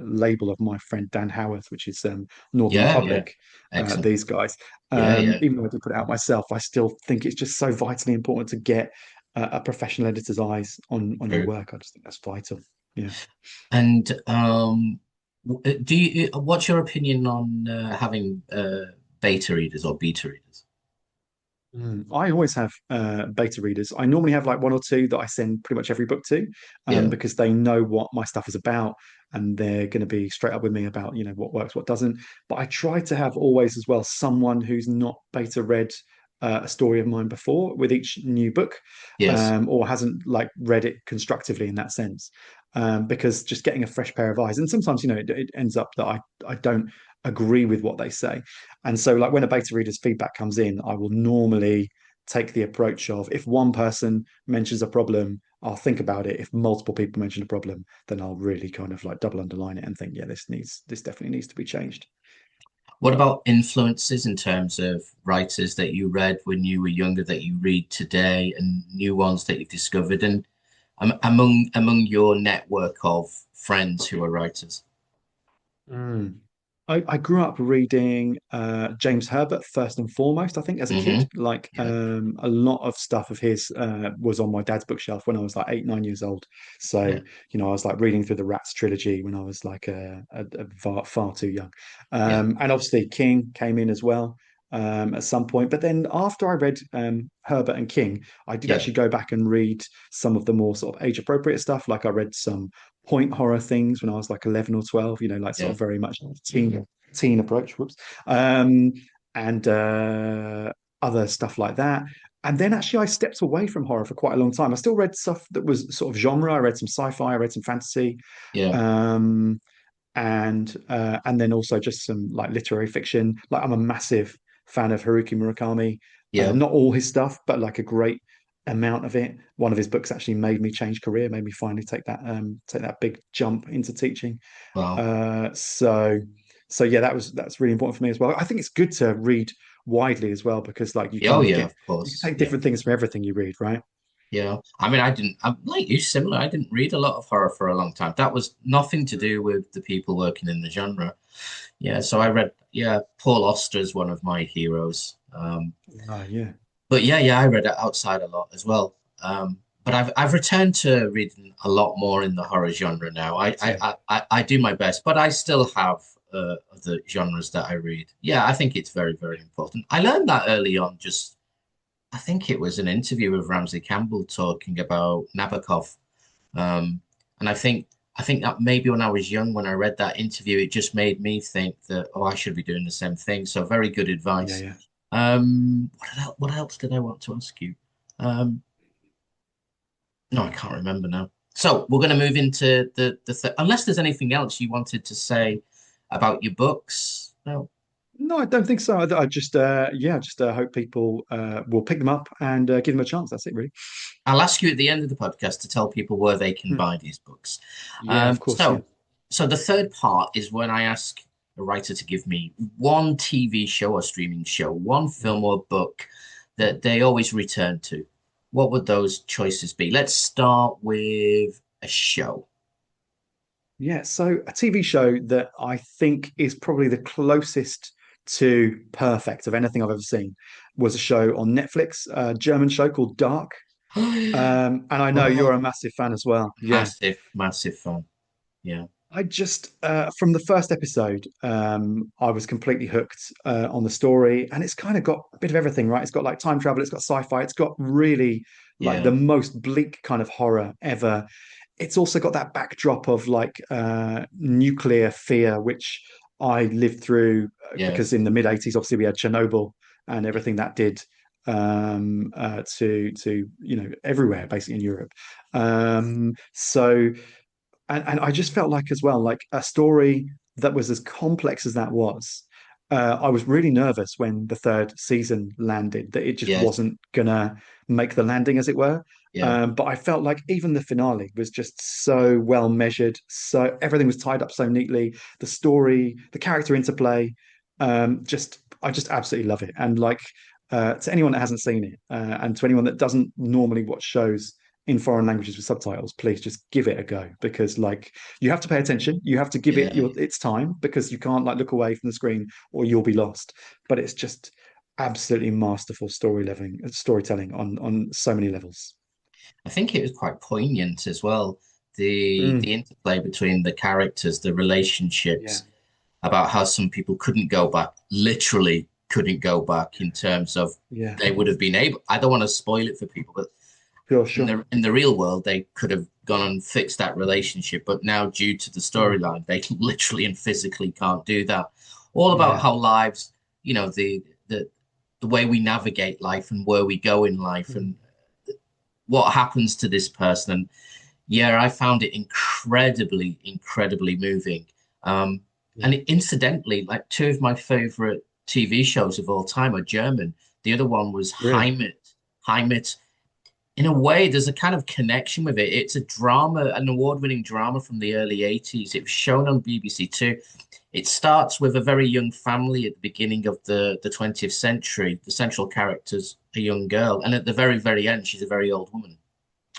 label of my friend Dan Howarth, which is Northern Yeah. Yeah. Republic. Excellent. These guys, Yeah. Yeah. even though I did put it out myself, I still think it's just so vitally important to get a professional editor's eyes on your True. work. I just think that's vital. Yeah. And Do you? What's your opinion on having beta readers or beta readers? I always have beta readers. I normally have like one or two that I send pretty much every book to, Yeah. because they know what my stuff is about and they're going to be straight up with me about, what works, what doesn't. But I try to have always as well someone who's not beta read a story of mine before with each new book, Yes. or hasn't like read it constructively in that sense. Because just getting a fresh pair of eyes, and sometimes it ends up that I don't agree with what they say. And so, like when a beta reader's feedback comes in, I will normally take the approach of if one person mentions a problem, I'll think about it. If multiple people mention a problem, then I'll really kind of like double underline it and think, yeah, this definitely needs to be changed. What about influences in terms of writers that you read when you were younger that you read today and new ones that you've discovered and among your network of friends who are writers? Mm. I grew up reading James Herbert first and foremost, I think, as a kid. Like Yeah, a lot of stuff of his was on my dad's bookshelf when I was like 8, 9 years old. So, yeah, I was like reading through the Rats trilogy when I was like far too young. yeah, And obviously King came in as well at some point. But then after I read Herbert and King, I did yeah, actually go back and read some of the more sort of age appropriate stuff. Like I read some point horror things when I was like 11 or 12, like sort yeah. of very much teen approach, whoops, um, and other stuff like that. And then actually I stepped away from horror for quite a long time. I still read stuff that was sort of genre. I read some sci-fi, I read some fantasy, Yeah, um, and then also just some like literary fiction. Like I'm a massive fan of Haruki Murakami. yeah. Not all his stuff, but like a great amount of it. One of his books actually made me change career, made me finally take that big jump into teaching. Well, Uh, so so yeah, that's really important for me as well. I think it's good to read widely as well because like you oh kind of yeah, get of you can course. take Yeah, different things from everything you read, right? yeah. I mean, I'm like you, similar. I didn't read a lot of horror for a long time. That was nothing to do with the people working in the genre. Yeah, so I read, yeah, Paul Auster's one of my heroes. Yeah. But yeah, yeah, I read it outside a lot as well. But I've returned to reading a lot more in the horror genre now. Me too. I do my best, but I still have other genres that I read. Yeah, I think it's very, very important. I learned that early on. Just I think it was an interview with Ramsey Campbell talking about Nabokov. Um, and I think that maybe when I was young, when I read that interview, it just made me think that, oh, I should be doing the same thing. So very good Yeah, advice. yeah. What else did I want to ask you? No, I can't remember now. So we're going to move into the th unless there's anything else you wanted to say about your books. No, No, I don't think so. I just just hope people will pick them up and give them a chance. That's it, really. I'll ask you at the end of the podcast to tell people where they can Hmm. buy these books. Yeah, of Um, course. Yeah. so, so the third part is when I ask a writer to give me one TV show or streaming show, one film or book that they always return to. What would those choices be? Let's start with a show. Yeah, so a TV show that I think is probably the closest to perfect of anything I've ever seen was a show on Netflix, a German show called Dark. And I know you're a Oh, massive fan as well. Yeah. massive, massive fan. Yeah, I just, from the first episode, I was completely hooked on the story. And it's kind of got a bit of everything, right? It's got like time travel, it's got sci-fi, it's got really like the yeah, most bleak kind of horror ever. It's also got that backdrop of like nuclear fear, which I lived through because yes, in the mid 80s, obviously we had Chernobyl and yeah. everything that did to everywhere basically in Europe. So and I just felt like as well, like a story that was as complex as that was. I was really nervous when the third season landed that it just Yes, wasn't gonna make the landing, as it were. yeah, But I felt like even the finale was just so well measured, so everything was tied up so neatly. The story, the character interplay, just I just absolutely love it. And like to anyone that hasn't seen it, and to anyone that doesn't normally watch shows in foreign languages with subtitles, please just give it a go because like you have to pay attention. You have to give it yeah. your its time because you can't like look away from the screen or you'll be lost. But it's just absolutely masterful storytelling on so many levels. I think it was quite poignant as well. Mm. the interplay between the characters, the Yeah. relationships, about how some people couldn't go back, literally couldn't go back in terms of Yeah. they would have been able. I don't want to spoil it for people, but Sure, sure. in the real world, they could have gone and fixed that relationship, but now due to the Mm. storyline, they literally and physically can't do that. All about Yeah. how lives, you know, the way we navigate life and where we go in life Mm. and what happens to this person. And yeah, I found it incredibly moving. Um, Yeah. and incidentally, like two of my favorite TV shows of all time are German. The other one was Really? Heimat. Heimat. In a way, there's a kind of connection with it. It's a drama, an award-winning drama from the early 80s. It was shown on BBC Two. It starts with a very young family at the beginning of the 20th century. The central character's a young girl, and at the very end, she's a very old woman.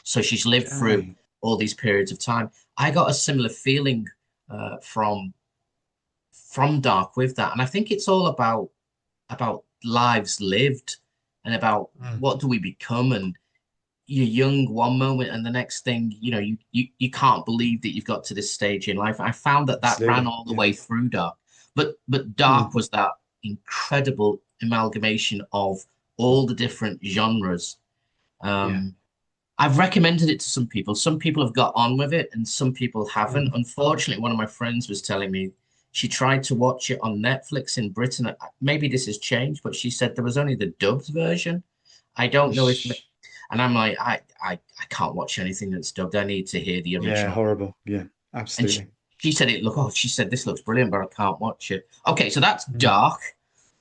So she's lived through Okay. all these periods of time. I got a similar feeling from Dark with that, and I think it's all about lives lived and about Mm. what do we become. And you're young one moment, and the next thing, you know, you can't believe that you've got to this stage in life. I found that that ran Absolutely. all the Yeah. way through Dark, but Dark Mm. was that incredible amalgamation of all the different genres. Yeah. Um, I've recommended it to some people. Some people have got on with it and some people haven't. Mm. Unfortunately, one of my friends was telling me she tried to watch it on Netflix in Britain. Maybe this has changed, but she said there was only the dubbed version. I don't know if, Sh- and I'm like, I can't watch anything that's dubbed. I need to hear the Yeah. original. Horrible. Yeah. And Absolutely. she said she said this looks brilliant, but I can't watch it. Okay, so that's Mm. Dark.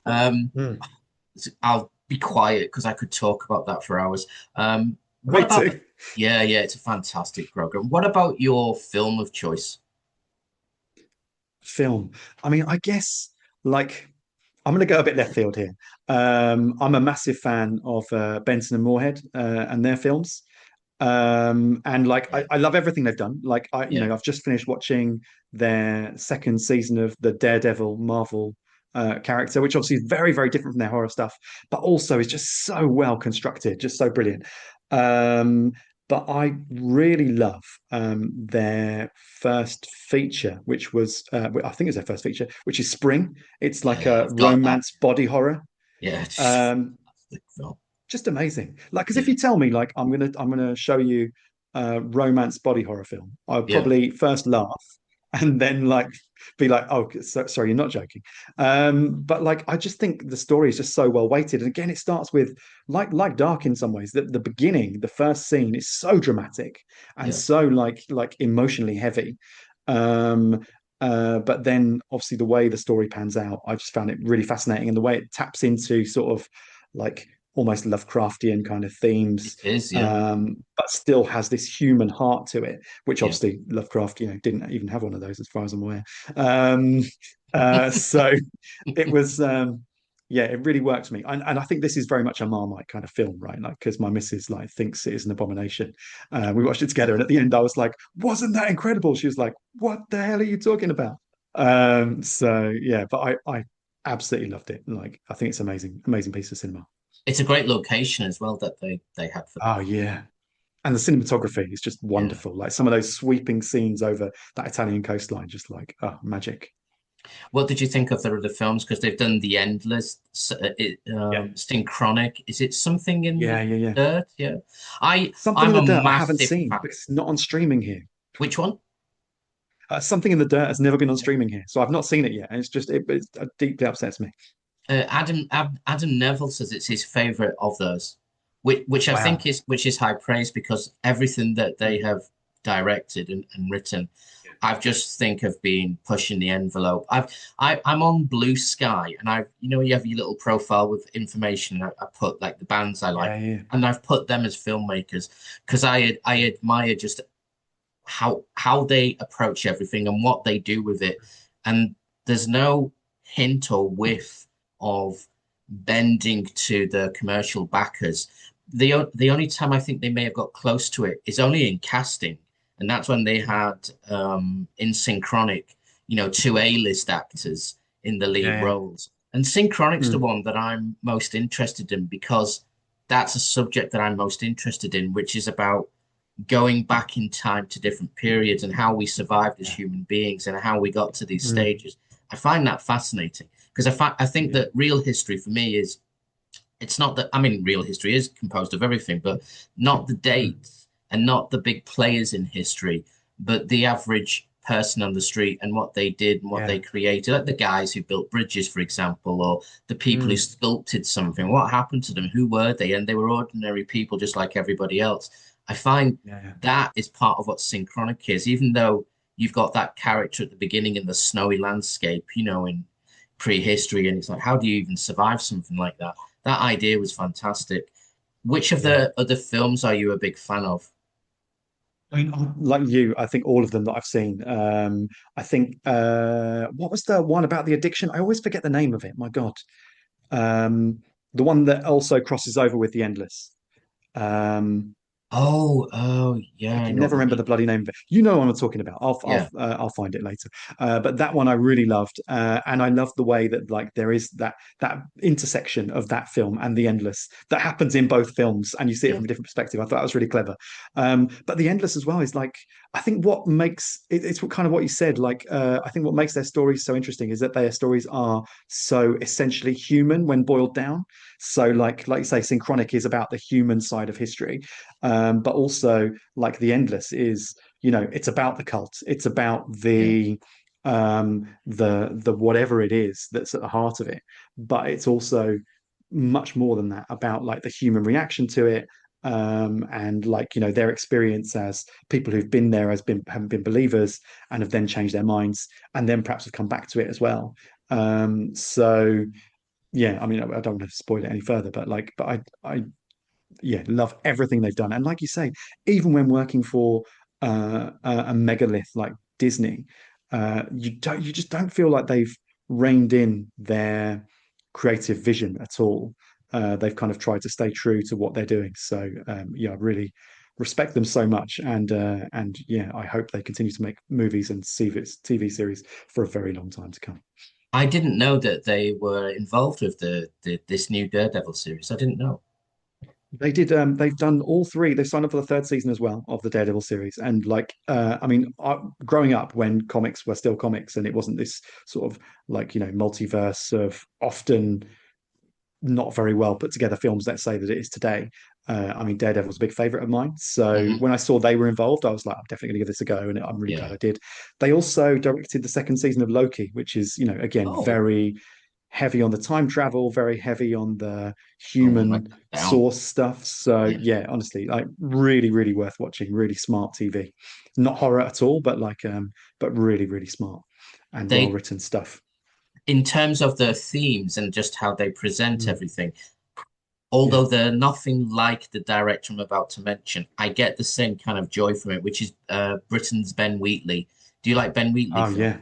Um, Mm. I'll be quiet because I could talk about that for hours. What Me about too. the? Yeah, yeah, it's a fantastic program. What about your film of choice? Film. I mean, I guess like I'm going to go a bit left field here. I'm a massive fan of Benson and Moorhead and their films. And like Yeah, I love everything they've done. Like yeah, I've just finished watching their second season of the Daredevil Marvel character, which obviously is very, very different from their horror stuff, but also is just so well constructed, just so brilliant. Um, but I really love their first feature, which was I think it's their first feature, which is Spring. It's like yeah. a I've got that. romance body horror. Yeah, it's Um, fantastic film. just amazing. Like, because if Yeah, you tell me, like, I'm gonna show you a romance body horror film, I'll yeah, probably first laugh and then like be like, oh, sorry, you're not joking. But like, I just think the story is just so well weighted. And again, it starts with like Dark in some ways. The beginning, the first scene is so dramatic and yeah. so like emotionally heavy. Um, but then obviously the way the story pans out, I just found it really fascinating, and the way it taps into sort of like almost Lovecraftian kind of It themes, is. Yeah, but still has this human heart to it, which yeah. obviously Lovecraft, didn't even have one of those as far as I'm aware. Um, so it was, yeah, it really worked for me, and I think this is very much a Marmite kind of film, right? Like because my missus like thinks it is an abomination. We watched it together, and at the end, I was like, "Wasn't that incredible?" She was like, "What the hell are you talking about?" So yeah, but I absolutely loved it. Like I think it's amazing, amazing piece of cinema. It's a great location as well that they had for Oh that. yeah. And the cinematography is just Yeah. wonderful. Like some of those sweeping scenes over that Italian coastline, just like, oh, magic. What did you think of the other films? Because they've done The Endless, Yeah. Synchronic. Is it something in the Yeah, yeah, yeah. dirt? Yeah. Something in I'm the a Dirt I haven't massive seen fan. because it's not on streaming here. Which one? Something in the Dirt has never been on streaming here, so I've not seen it yet, and it deeply upsets me. Adam Neville says it's his favorite of those, which I think Wow. is high praise because everything that they Mm. have directed and written, Yeah. I've just think of being pushing the envelope. I'm on Blue Sky, and you have your little profile with information. I put like the bands I like, Yeah, yeah. and I've put them as filmmakers because I admire just how they approach everything and what they do with it. And there's no hint or whiff of bending to the commercial backers. The only time I think they may have got close to it is only in casting, and that's when they had in Synchronic, two A-list actors in the lead Yeah, roles. And Synchronic's yeah. the Mm. one that I'm most interested in because that's a subject that I'm most interested in, which is about going back in time to different periods and how we survived as Yeah. human beings and how we got to these Mm. stages. I find that fascinating because I think Yeah. that real history for me is it's not that I mean real history is composed of everything, but not the Mm. dates and not the big players in history, but the average person on the street and what they did and what they Yeah. created, like the guys who built bridges, for example, or the people who Mm. sculpted something. What happened to them? Who were they? And they were ordinary people just like everybody else. I find Yeah. that is part of what synchronic is, even though you've got that character at the beginning in the snowy landscape, in prehistory, and it's like, how do you even survive something like that? That idea was fantastic. Which of Yeah. the other films are you a big fan of? I mean, like you, I think all of them that I've seen. I think what was the one about the addiction? I always forget the name of it. My God. Um, the one that also crosses over with The Endless. Um, Oh, yeah, I I can know what never you remember the mean. bloody name of it. You know what I'm talking about. Yeah, I'll find it later. But that one I really loved, and I loved the way that like there is that intersection of that film and The Endless that happens in both films, and you see it yeah, from a different perspective. I thought that was really clever. But The Endless as well is like I think what makes it's kind of what you said. Like I think what makes their stories so interesting is that their stories are so essentially human when boiled down. So like you say, Synchronic is about the human side of history, but also like The Endless is, it's about the cult. It's about yeah. the whatever it is that's at the heart of it. But it's also much more than that about like the human reaction to it. And like their experience as people who've been there as been haven't been believers and have then changed their minds and then perhaps have come back to it as well. So yeah, I mean, I don't want to spoil it any further, but I yeah, love everything they've done. And like you say, even when working for a megalith like Disney, you just don't feel like they've reined in their creative vision at all. They've kind of tried to stay true to what they're doing. So yeah, I really respect them so much, and yeah, I hope they continue to make movies and TV series for a very long time to come. I didn't know that they were involved with the this new Daredevil series. I didn't know. They did. They've done all three. They signed up for the third season as well of the Daredevil series. And like, I mean, growing up when comics were still comics, and it wasn't this sort of like multiverse of often not very well put together films, let's say that it is today. I mean, Daredevil's a big favorite of mine. So Hmm. when I saw they were involved, I was like, I'm definitely going to give this a go, and I'm really glad Yeah. I did. They also directed the second season of Loki, which is again Oh, very heavy on the time travel, very heavy on the I'll write human that down. source stuff. So Yeah. yeah, honestly, like really, really worth watching. Really smart TV, not horror at all, but but really, really smart and well They, written stuff. in terms of the themes and just how they present Mm, everything, yeah. although they're nothing like the director I'm about to mention, I get the same kind of joy from it, which is Britain's Ben Wheatley. Do you like Ben Wheatley Oh film? yeah,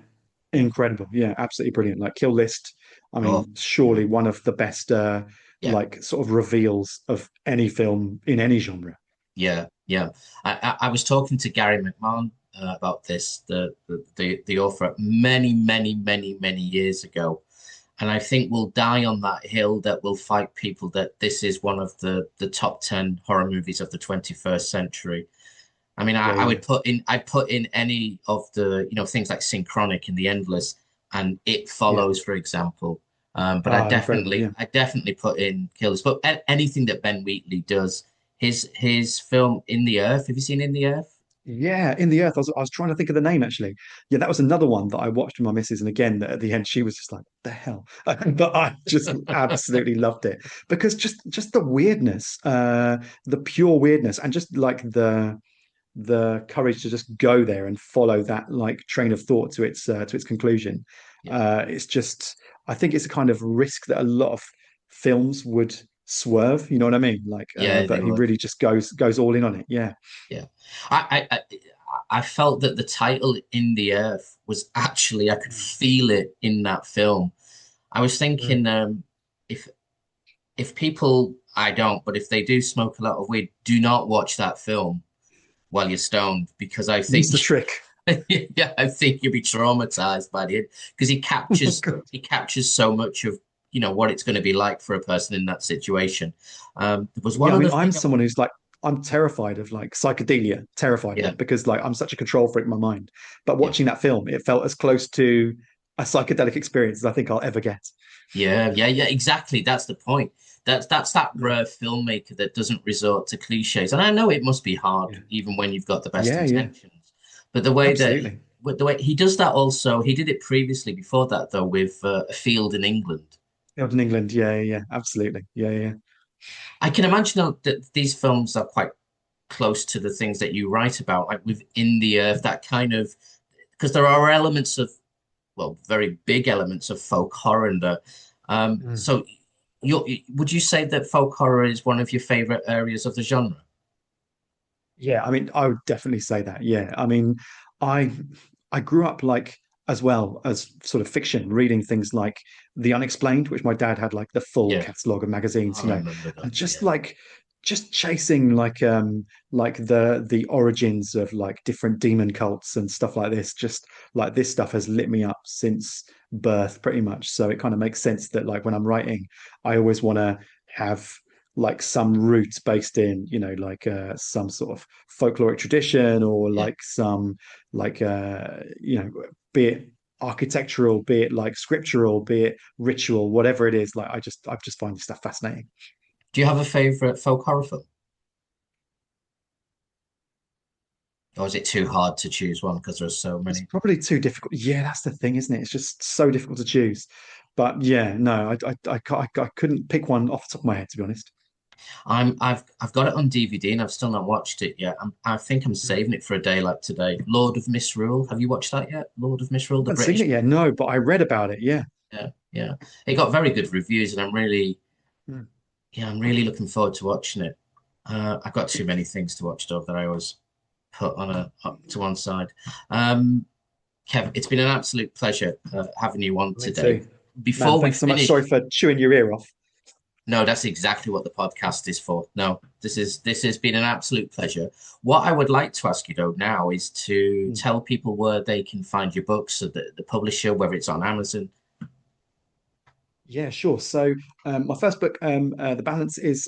incredible. Yeah, absolutely brilliant. Like Kill List, I Oh, mean, surely one of the best yeah, like sort of reveals of any film in any genre. yeah, yeah. I was talking to Gary McMahon about this, the author, many, many, many, many years ago. And I think we'll die on that hill that will fight people that this is one of the top 10 horror movies of the 21st century. I mean, Yeah, I yeah, would I'd put in any of the, things like Synchronic and The Endless and It yeah. Follows, for example. But Ah, incredible. Yeah. I definitely put in Killers. But anything that Ben Wheatley does, his film In the Earth. Have you seen In the Earth? Yeah, In the Earth. I was trying to think of the name actually. Yeah, that was another one that I watched with my missus, and again, at the end, she was just like, "The hell!" But I just absolutely loved it because just the weirdness, the pure weirdness, and just like the courage to just go there and follow that like train of thought to its conclusion. Yeah, It's just, I think it's a kind of risk that a lot of films would swerve. You know what I mean? Like, yeah, they but he would. really just goes all in on it. Yeah. Yeah, I felt that the title In the Earth was actually I could feel it in that film. I was Mm. thinking, if if people, I don't, but if they do smoke a lot of weed, do not watch that film while you're stoned because I It's think, the trick. yeah, I think you'll be traumatized by the end because Oh, God. he captures so much of what it's going to be like for a person in that situation. There was one Yeah, I mean, other I'm thing. someone who's like I'm terrified of like psychedelia, terrified of Yeah, it because like I'm such a control freak in my mind. But yeah. watching that film, it felt as close to a psychedelic experience as I think I'll ever get. Yeah, yeah, yeah, exactly. That's the point. That's that Mm. rare filmmaker that doesn't resort to cliches. And I know it must be hard, Yeah, even when you've got the best yeah, yeah, intentions. But the way that, absolutely. with the way he does that, also, he did it previously before that though with A Field in England. Out in England, yeah, yeah, yeah, absolutely, yeah, yeah. I can imagine that these films are quite close to the things that you write about, like within the earth, that kind of, because there are elements of, well, very big elements of folk horror in there. Mm. So would you say that folk horror is one of your favorite areas of the genre? Yeah, I mean, I would definitely say that. Yeah, I mean, I I grew up like as well as sort of fiction, reading things like The Unexplained, which my dad had like the full Yeah, catalogue of magazines, I remember that. and just Yeah. like just chasing like the origins of like different demon cults and stuff like this. Just like this stuff has lit me up since birth, pretty much. So it kind of makes sense that like when I'm writing, I always want to have like some roots based in like some sort of folkloric tradition or Yeah. like some like be it architectural, be it like scriptural, be it ritual, whatever it is. Like I just find this stuff fascinating. Do you have a favorite folk horror film? Or is it too hard to choose one because there's so It's many? probably too difficult. Yeah, that's the thing, isn't it? It's just so difficult to choose. But yeah, no, I couldn't pick one off the top of my head, to be honest. I've got it on DVD and I've still not watched it yet. I think I'm Mm. saving it for a day like today. Lord of Misrule. Have you watched that yet? Lord of Misrule, I the haven't seen British. it yet, no, but I read about it. Yeah. Yeah, yeah. It got very good reviews, and Mm. I'm really looking forward to watching it. I've got too many things to watch, though, that I always put on up to one side. Um, Kev, it's been an absolute pleasure having you on Me today. too. Man, Before we thanks so much. Sorry finish, for chewing your ear off. no, that's exactly what the podcast is for. No, this has been an absolute pleasure. What I would like to ask you though now is to Mm. tell people where they can find your books, so the publisher, whether it's on Amazon. Yeah, sure. So my first book, The Balance, is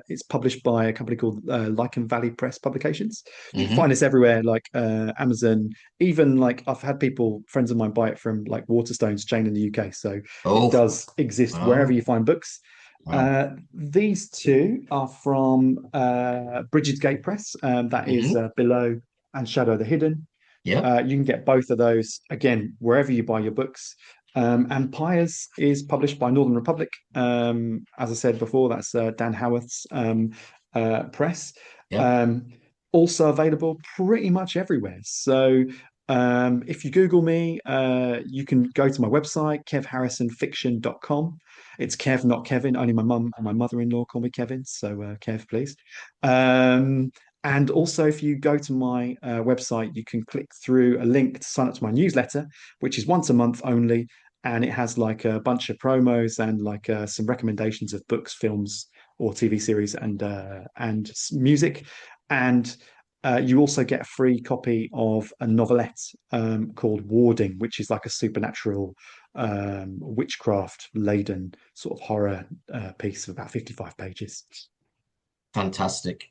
it's published by a company called Lichen Valley Press Publications. You can Hmm. find this everywhere, like Amazon. Even like I've had people, friends of mine, buy it from like Waterstones chain in the UK. So it Oh, does exist wherever oh, you find books. wow. These two are from Brigid's Gate Press. That is Hmm. Below and Shadow the Hidden. Yep. You can get both of those again wherever you buy your books. And Pyres is published by Northern Republic. As I said before, that's Dan Howarth's press. Yep. Um, Also available pretty much everywhere. So if you Google me, you can go to my website, kevharrisonfiction.com. It's Kev, not Kevin. Only my mum and my mother-in-law call me Kevin. So Kev, please. Um, and also, if you go to my website, you can click through a link to sign up to my newsletter, which is once a month only. And it has like a bunch of promos and like some recommendations of books, films, or TV series and music. And you also get a free copy of a novelette called Warding, which is like a supernatural witchcraft laden sort of horror piece of about 55 pages. Fantastic.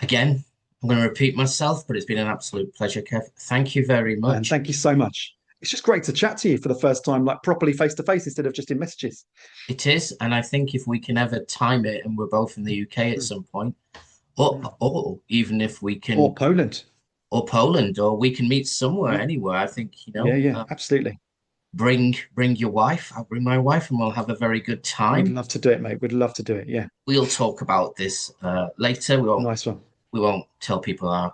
Again, I'm going to repeat myself, but it's been an absolute pleasure, Kev. Thank you very And much. thank you so much. It's just great to chat to you for the first time, like properly face to face instead of just in messages. It is, and I think if we can ever time it and we're both in the UK at Mm, some point, mm. or even if we Or can, Poland. or Poland, or we can meet somewhere, Yeah, anywhere, I think, yeah, yeah, absolutely. bring your wife. I'll bring my wife, and we'll have a very good We'd time. love to do it, mate. We'd love to do it. Yeah, We'll talk about this later. nice one. We won't tell people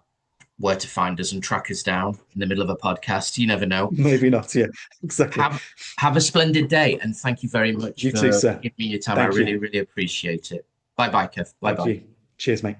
where to find us and track us down in the middle of a podcast. You never know. Maybe not. Yeah, exactly. Have have a splendid day, and thank you very much You too, for sir. giving me your time. I Thank really, you. really appreciate it. Bye bye, Kev. Bye Thank bye. you. Cheers, mate.